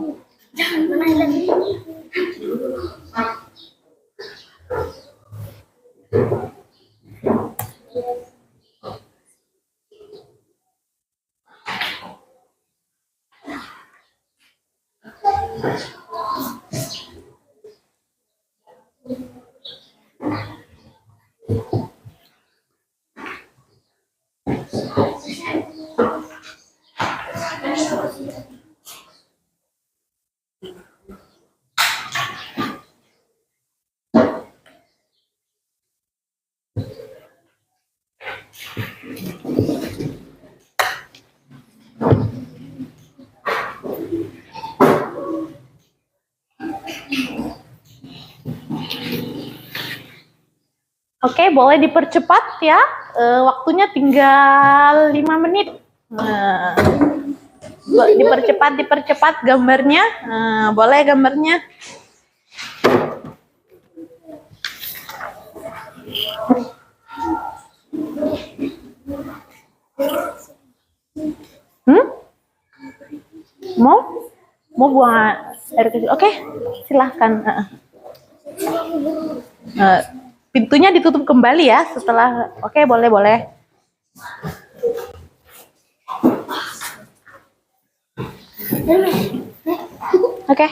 Oke, boleh dipercepat ya. Waktunya tinggal 5 menit. Dipercepat gambarnya. Boleh gambarnya. Mau buang air kecil? Oke, silahkan. Pintunya ditutup kembali ya setelah. Oke, boleh. Oke.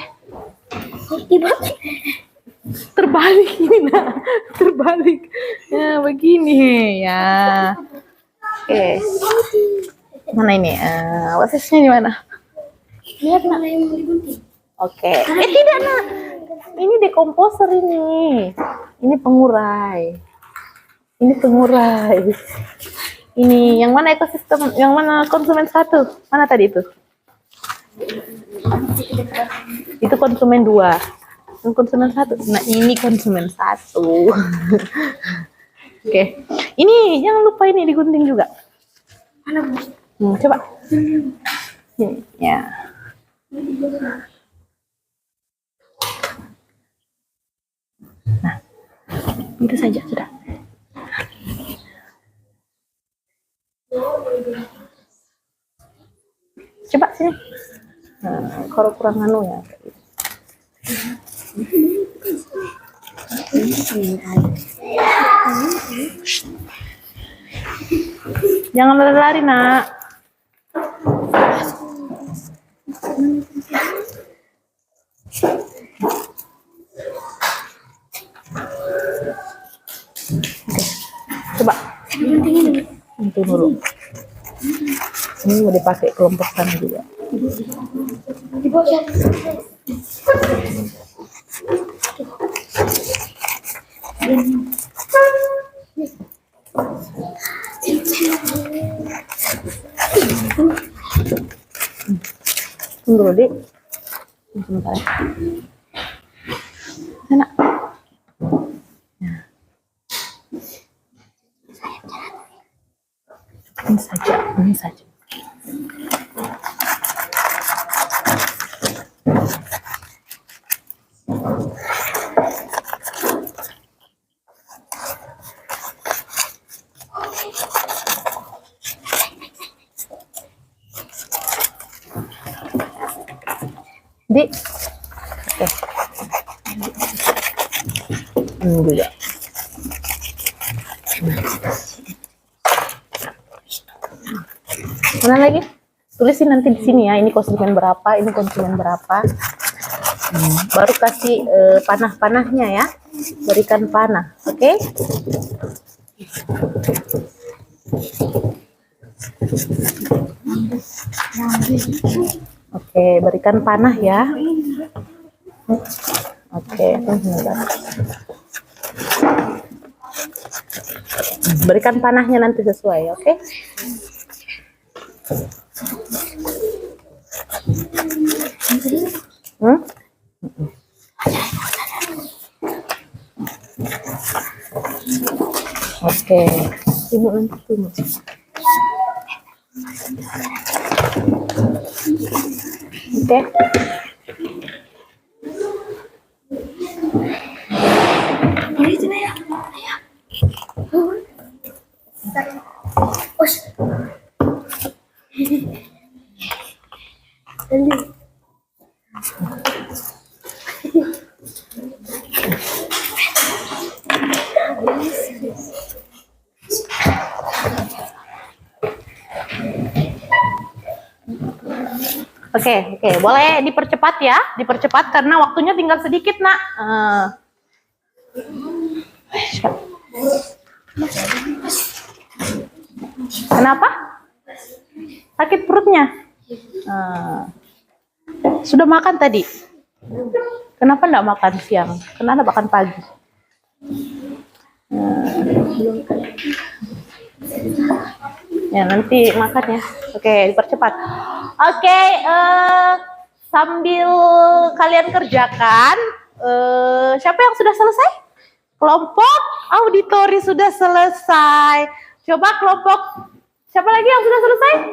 Terbalik ini, nah. Terbalik. Ya, begini ya. Oke. Mana ini? Wasisnya di mana? Lihat nak yang mau digunting. Oke. Tidak nak. Ini dekomposer ini. Ini pengurai. Ini yang mana ekosistem? Yang mana konsumen 1? Mana tadi itu? Itu konsumen 2. Yang konsumen 1. Nah, ini konsumen 1. Oke. Ini jangan lupa ini digunting juga. Mana Bu? Coba. Ya. Nah, itu saja sudah. Coba sini. Kalau kurang anu ya. Jangan lari-lari, nak. Coba. Itu dulu. Ini mau dipakai kelompok sana juga. Tunggu dulu, Dik. Sebentar. Enak. Ini saja. Dik. Oke. Ini juga. Mana lagi? Tulisin nanti di sini ya. Ini konsumen berapa? Ini konsumen berapa? Baru kasih panah-panahnya ya. Berikan panah, oke? Oke, berikan panah ya. Oke, sebentar. Berikan panahnya nanti sesuai, oke? Hmm? Oke, Ibu nanti tunggu. Oke. Oke, boleh dipercepat ya, dipercepat karena waktunya tinggal sedikit, Nak. Kenapa? Sakit perutnya? Sudah makan tadi? Kenapa enggak makan siang? Kenapa makan pagi? Ya nanti makan ya. Oke, dipercepat. Oke, sambil kalian kerjakan, siapa yang sudah selesai? Kelompok auditori sudah selesai. Coba kelompok siapa lagi yang sudah selesai?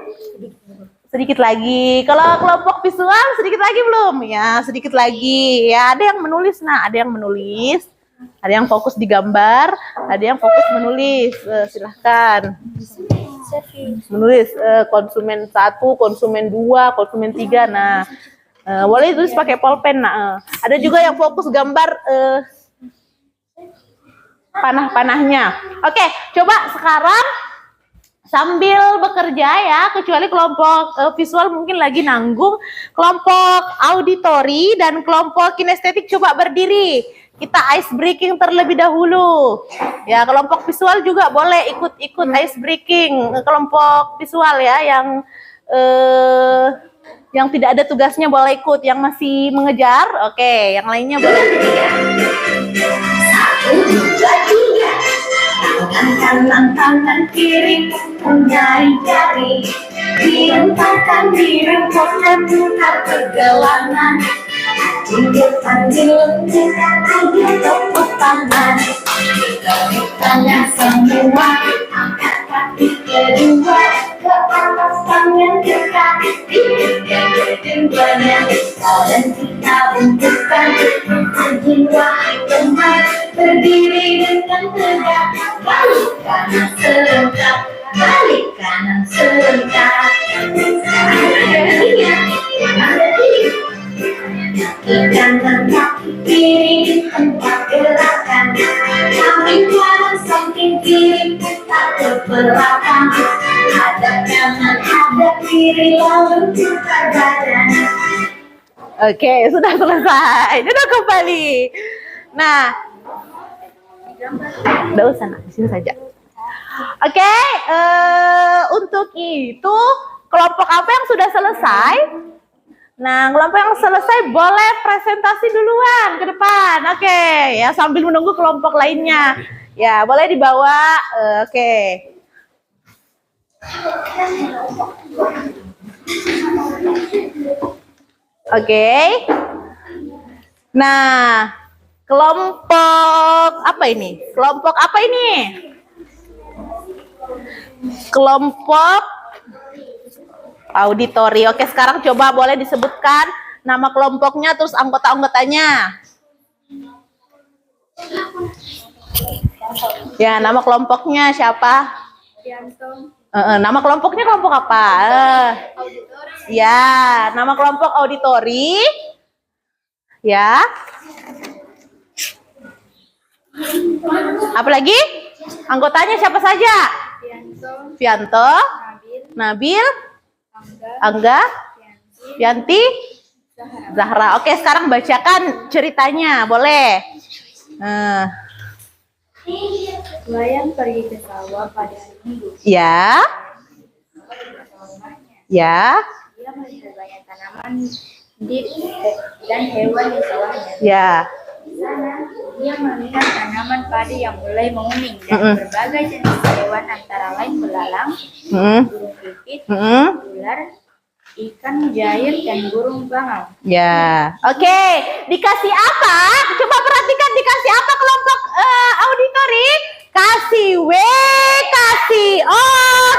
Sedikit lagi. Kalau kelompok visual sedikit lagi belum? Ya, sedikit lagi. Ya, ada yang menulis. Nah, ada yang menulis. Ada yang fokus di gambar, ada yang fokus menulis. Silahkan menulis konsumen 1, konsumen 2, konsumen 3. Nah, boleh tulis pakai pulpen. Nah, ada juga yang fokus gambar panah-panahnya. Oke, coba sekarang sambil bekerja ya, kecuali kelompok visual mungkin lagi nanggung, kelompok auditori dan kelompok kinestetik coba berdiri. Kita ice breaking terlebih dahulu. Ya, kelompok visual juga boleh ikut-ikut ice breaking. Kelompok visual ya yang tidak ada tugasnya boleh ikut, yang masih mengejar, oke, yang lainnya boleh. 1, 2, 3. Tangan kanan, tangan kiri, jari-jari. Dilemparkan, diremukkan, putar pergelangan. Panggil-panggil-panggil, tepuk tangan. Tangan semua, angkat kaki kedua, ke atas tangan ke kaki, keduanya. Dan kita bentukkan jiwa teman, berdiri dengan tegak, balik kanan serentak, balik kanan serentak. Kanan kaki kiri tempat gerakan, samping kanan samping kiri putar ke belakang, hadap kanan hadap kiri lalu putar badan. Oke, sudah selesai. Duduk kembali. Nah, nggak usah, di sini saja. Oke, untuk itu kelompok apa yang sudah selesai? Nah, kelompok yang selesai boleh presentasi duluan ke depan. Oke, ya sambil menunggu kelompok lainnya. Ya, boleh dibawa. Oke. Oke. Nah, kelompok apa ini? Kelompok apa ini? Kelompok auditori. Oke, sekarang coba boleh disebutkan nama kelompoknya terus anggota-anggotanya. Ya, nama kelompoknya siapa? Nama kelompoknya kelompok apa? Ya, nama kelompok auditori. Ya. Apa lagi? Anggotanya siapa saja? Fianto, Nabil, Angga, Yanti, Zahra. Oke, sekarang bacakan ceritanya, boleh. Wayan pergi ke sawah pada hari Minggu. Ya. Ya. Dia melihat banyak tanaman dan hewan di sawahnya. Ya. sana, dia melihat tanaman padi yang mulai menguning dan berbagai jenis hewan antara lain belalang, burung pipit, ular, ikan mujair, dan burung bangau. Ya, oke. Dikasih apa? Coba perhatikan dikasih apa kelompok auditori? Kasih W, kasih O,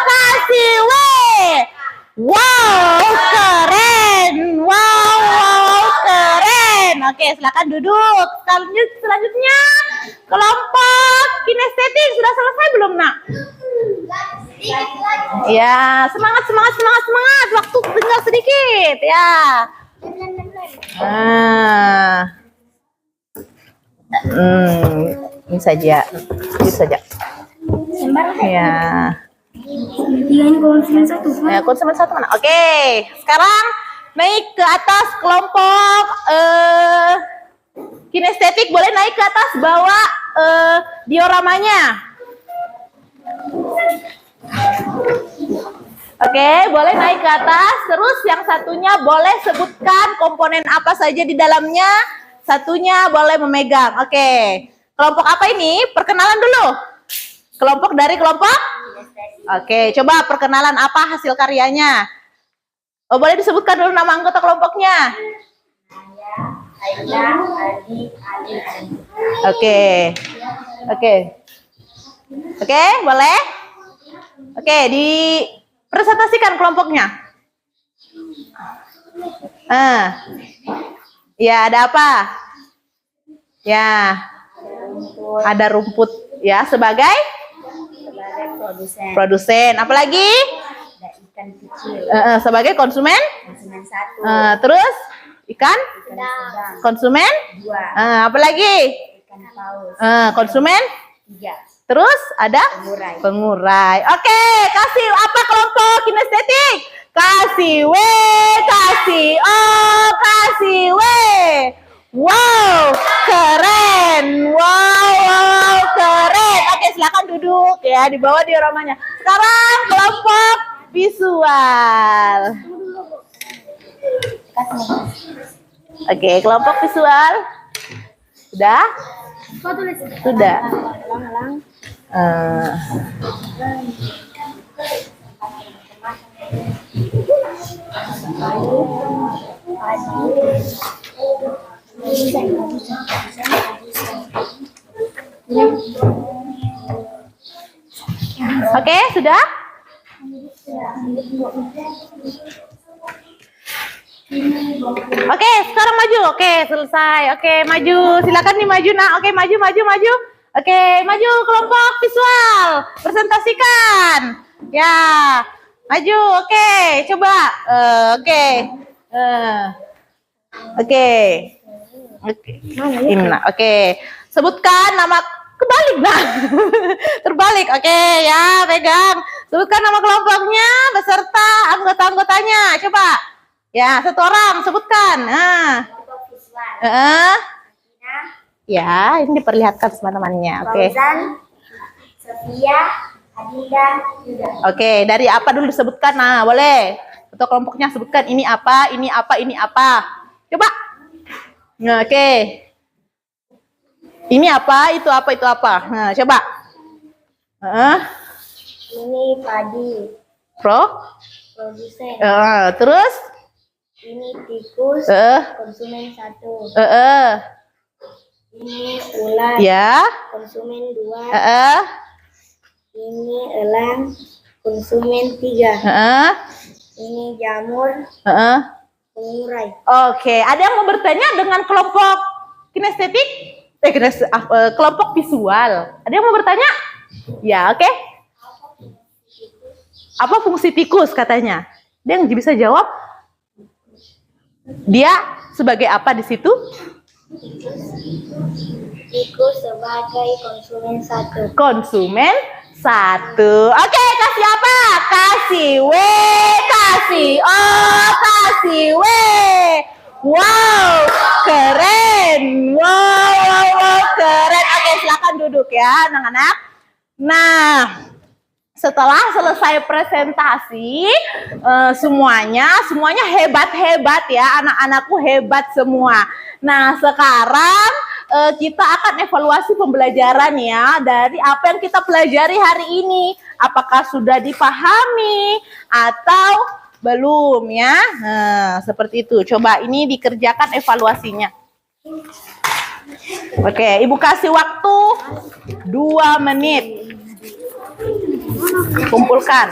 kasih W. Wow, keren. Wow, keren. Oke, silakan duduk. Selanjutnya kelompok kinestetik sudah selesai belum, Nak? Ya, semangat. Waktu tinggal sedikit, ya. Ini saja. Ya. Ya, konsumen satu mana? Oke, sekarang naik ke atas kelompok kinestetik, boleh naik ke atas bawa dioramanya. Oke, boleh naik ke atas. Terus yang satunya boleh sebutkan komponen apa saja di dalamnya. Satunya boleh memegang. Oke, kelompok apa ini? Perkenalan dulu. Kelompok dari kelompok? Oke, coba perkenalan apa hasil karyanya. Oh, boleh disebutkan dulu nama anggota kelompoknya. Oke, boleh. Oke, dipresentasikan kelompoknya. Ya, ada apa? Ya, ada rumput ya sebagai produsen. Apalagi? Ada ikan kecil. Sebagai konsumen? Konsumen satu. Terus ikan? Sedang. Konsumen? Dua. Apalagi? Ikan paus. Konsumen? Tiga. Terus ada? Pengurai. Pengurai. Oke, kasih apa kelompok kinestetik? Kasih W, kasih O, kasih W. Wow, keren. Wow, keren. Oke, silakan duduk ya di bawah dioramanya. Sekarang kelompok visual. Oke, kelompok visual. Sudah? Sudah. Oke, sudah? Oke, sekarang maju. Oke, selesai. Oke, maju. Silakan nih maju, Nak. Oke, maju. Oke, maju kelompok visual. Presentasikan. Ya, maju. Oke, coba. Oke. Oke. Sebutkan nama kebalik, Nah. Terbalik. Oke, ya, pegang. Sebutkan nama kelompoknya beserta anggota-anggotanya. Coba. Ya, satu orang sebutkan. Ya, ini diperlihatkan sama temannya. Oke. Sofia, Adinda, Yuda. Oke, dari apa dulu disebutkan? Nah, boleh. Atau kelompoknya sebutkan ini apa, ini apa, ini apa. Coba. Nah, oke. Ini apa, itu apa, itu apa. Nah, coba. Ini padi. Produsen. Produsen. Terus? Ini tikus. Konsumen satu. Ini ular. Ya. Konsumen dua. Ini elang. Konsumen tiga. Ini jamur. Pengurai. Oke, ada yang mau bertanya dengan kelompok kinestetik? Kelompok visual. Ada yang mau bertanya? Ya, oke. Apa fungsi tikus katanya? Dia yang bisa jawab? Dia sebagai apa di situ? Tikus sebagai konsumen satu. Konsumen satu. Oke, kasih apa? Kasih W, kasih O, kasih W. Wow, keren. Wow, keren. Oke, silakan duduk ya, anak-anak. Nah, setelah selesai presentasi, semuanya hebat-hebat ya, anak-anakku hebat semua. Nah, sekarang kita akan evaluasi pembelajaran ya dari apa yang kita pelajari hari ini. Apakah sudah dipahami atau belum ya? Nah, seperti itu. Coba ini dikerjakan evaluasinya. Oke, Ibu kasih waktu 2 menit. Kumpulkan.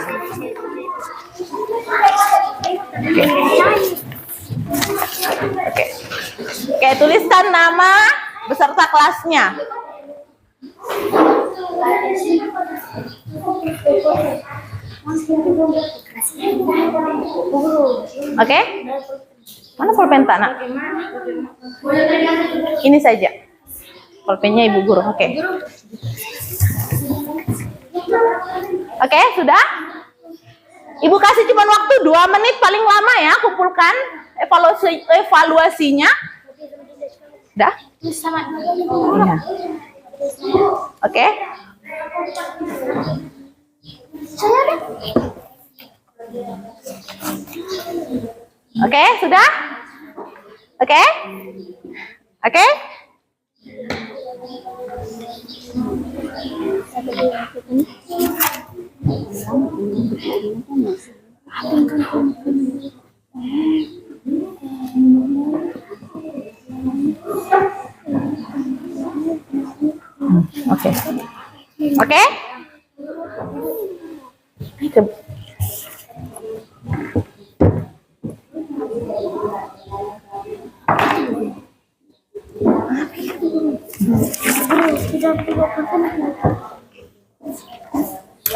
Oke. Oke. Oke, tuliskan nama beserta kelasnya. Oke? Mana pulpen nak? Ini saja. Pulpennya Ibu Guru. Oke. Oke, sudah? Ibu kasih cuma waktu 2 menit paling lama ya, kumpulkan evaluasinya. Dah? Iya. Oke. Oke, sudah? Oke? Oke? Oke. Oke?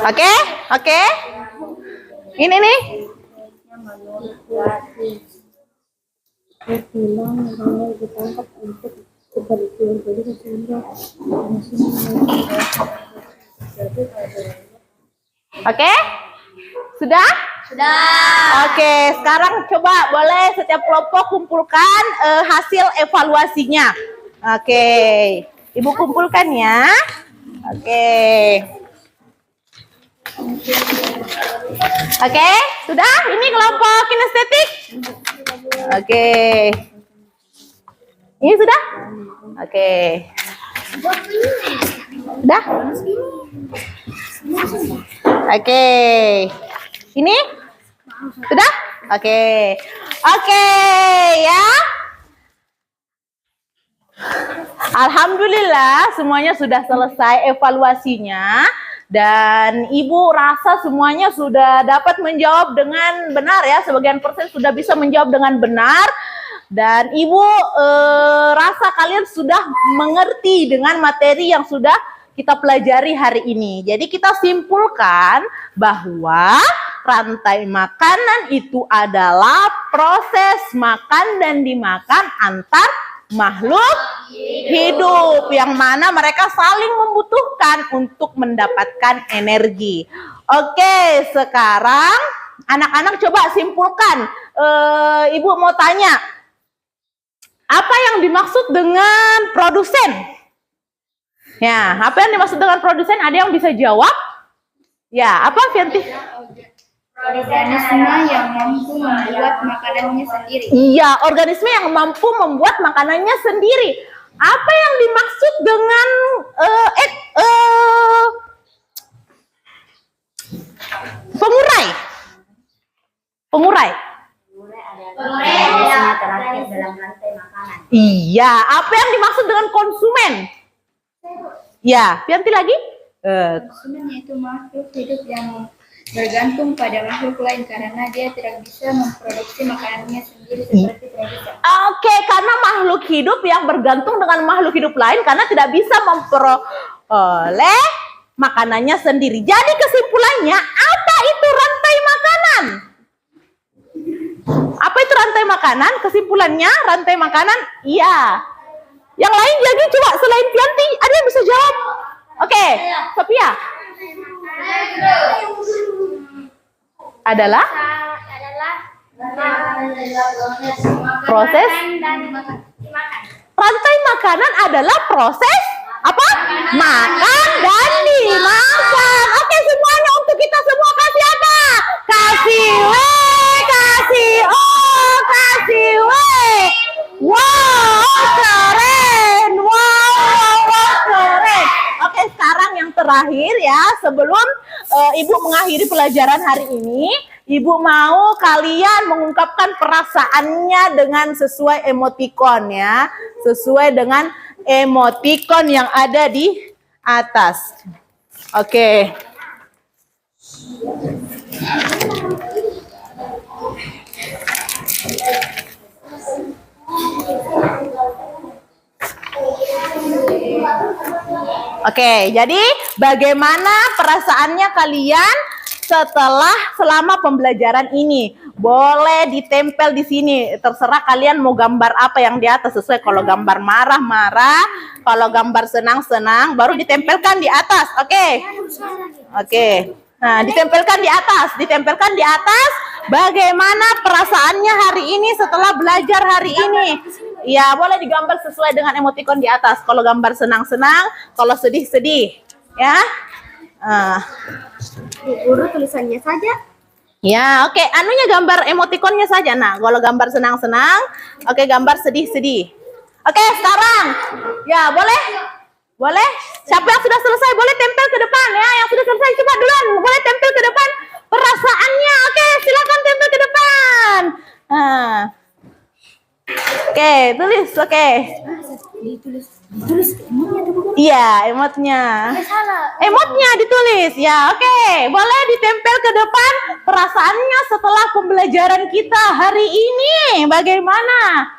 Oke? Oke? Ini nih. Oke? Sudah? Sudah. Oke, sekarang coba boleh setiap kelompok kumpulkan hasil evaluasinya. Oke, Ibu kumpulkan ya. Oke. Oke, sudah? Ini kelompok kinestetik. Oke. Ini sudah? Oke. Sudah? Oke. Ini? Sudah? Oke. Oke, ya. Alhamdulillah semuanya sudah selesai evaluasinya. Dan Ibu rasa semuanya sudah dapat menjawab dengan benar ya. Sebagian persen sudah bisa menjawab dengan benar. Dan Ibu rasa kalian sudah mengerti dengan materi yang sudah kita pelajari hari ini. Jadi kita simpulkan bahwa rantai makanan itu adalah proses makan dan dimakan antar makhluk hidup yang mana mereka saling membutuhkan untuk mendapatkan energi. Oke, sekarang anak-anak coba simpulkan. Ibu mau tanya, apa yang dimaksud dengan produsen? Ya, apa yang dimaksud dengan produsen? Ada yang bisa jawab? Ya, apa Fianti? Organisme yang mampu membuat makanannya sendiri. Iya, organisme yang mampu membuat makanannya sendiri. Apa yang dimaksud dengan pengurai? Pengurai. Organisme terakhir dalam rantai makanan. Iya, apa yang dimaksud dengan konsumen? Ya, Fianti lagi? Konsumen yaitu makhluk hidup yang bergantung pada makhluk lain karena dia tidak bisa memproduksi makanannya sendiri seperti produsen. Oke, karena makhluk hidup yang bergantung dengan makhluk hidup lain karena tidak bisa memperoleh makanannya sendiri. Jadi kesimpulannya, apa itu rantai makanan? Apa itu rantai makanan? Kesimpulannya, rantai makanan, iya. Yang lain lagi coba selain Fianti, ada yang bisa jawab? Oke, Sophia. Adalah proses rantai makanan adalah proses apa? Makan dan dimakan. Oke, semuanya untuk kita semua kasih apa? Kasih W, kasih O, kasih W. Wow, keren. Wow. terakhir ya, sebelum Ibu mengakhiri pelajaran hari ini, Ibu mau kalian mengungkapkan perasaannya dengan sesuai emotikon ya. Sesuai dengan emotikon yang ada di atas. Oke. Oke, jadi bagaimana perasaannya kalian selama pembelajaran ini? Boleh ditempel di sini. Terserah kalian mau gambar apa yang di atas sesuai. Kalau gambar marah-marah, kalau gambar senang-senang, baru ditempelkan di atas. Oke. Oke. Nah, ditempelkan di atas, bagaimana perasaannya hari ini setelah belajar hari ini? Ya, boleh digambar sesuai dengan emotikon di atas. Kalau gambar senang-senang, kalau sedih-sedih, ya. Guru tulisannya saja. Ya, oke. Anunya gambar emotikonnya saja. Nah, kalau gambar senang-senang, oke, gambar sedih-sedih. Oke, sekarang, ya boleh. Boleh? Siapa yang sudah selesai boleh tempel ke depan ya. Yang sudah selesai cepat duluan. Boleh tempel ke depan perasaannya. Oke, silakan tempel ke depan. Nah. Oke, tulis. Oke. Ditulis emotnya tuh, Bu. Iya, emotnya. Emotnya ditulis. Ya, oke. Boleh ditempel ke depan perasaannya setelah pembelajaran kita hari ini. Bagaimana?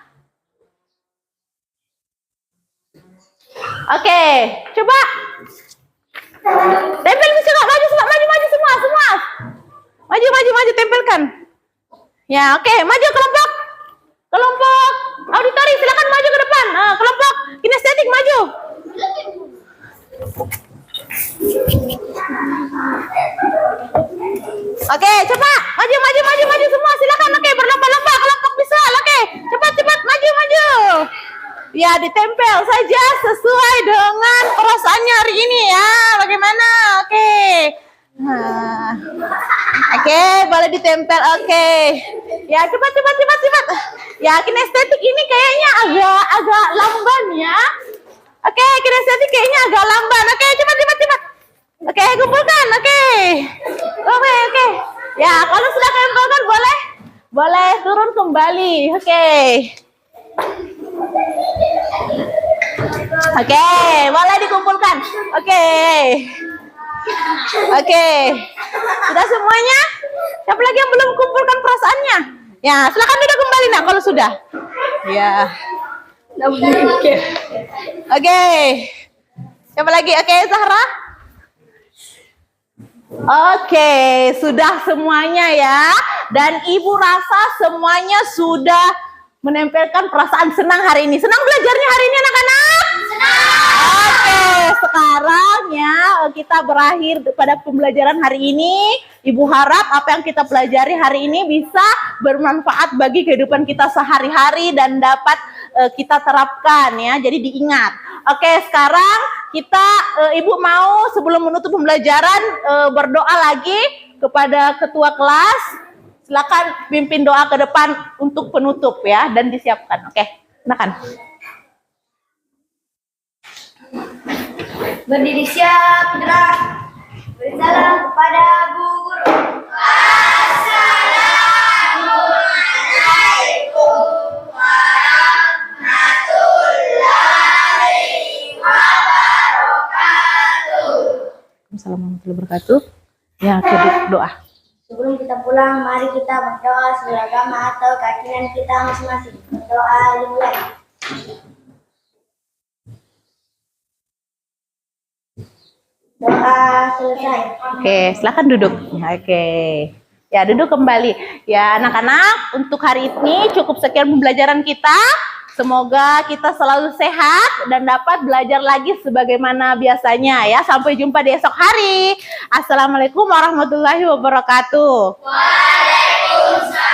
Oke, coba tempel bisa nggak? Maju semua. Maju, tempelkan. Ya, oke, maju kelompok auditori, silakan maju ke depan. Kelompok kinestetik maju. Oke, coba maju semua, silakan. Oke, berlomba-lomba kelompok visual. Oke, cepat maju. Ya, ditempel saja sesuai dengan perasaannya hari ini ya. Bagaimana? Oke. Nah. Oke, boleh ditempel. Oke. Ya, cepat. Ya, kinestetik ini kayaknya agak lamban ya. Oke, kinestetik kayaknya agak lamban. Oke, cepat. Oke, kumpulkan. Oke. Ya, kalau sudah kumpulkan boleh turun kembali. Oke. Oke, boleh dikumpulkan. Oke. Sudah semuanya? Siapa lagi yang belum kumpulkan perasaannya? Ya, silakan duduk kembali nak kalau sudah. Ya. Oke. Siapa lagi? Oke, Zahra. Oke, sudah semuanya ya. Dan Ibu rasa semuanya sudah menempelkan perasaan senang hari ini. Senang belajarnya hari ini anak-anak? Senang. Oke, sekarang ya kita berakhir pada pembelajaran hari ini. Ibu harap apa yang kita pelajari hari ini bisa bermanfaat bagi kehidupan kita sehari-hari dan dapat kita terapkan ya. Jadi diingat. Oke, sekarang kita Ibu mau sebelum menutup pembelajaran berdoa lagi kepada ketua kelas. Silakan pimpin doa ke depan untuk penutup ya dan disiapkan. Oke, silakan. Berdiri siap, gerak. Beri salam kepada Bu Guru. Assalamualaikum warahmatullahi wabarakatuh. Assalamualaikum warahmatullahi wabarakatuh. Ya, doa. Sebelum kita pulang, mari kita berdoa seluruh agama atau keyakinan kita masing-masing. Berdoa dimulai. Doa selesai. Oke, silakan duduk. Oke. Ya, duduk kembali. Ya, anak-anak, untuk hari ini cukup sekian pembelajaran kita. Semoga kita selalu sehat dan dapat belajar lagi sebagaimana biasanya ya. Sampai jumpa di esok hari. Assalamualaikum warahmatullahi wabarakatuh. Waalaikumsalam.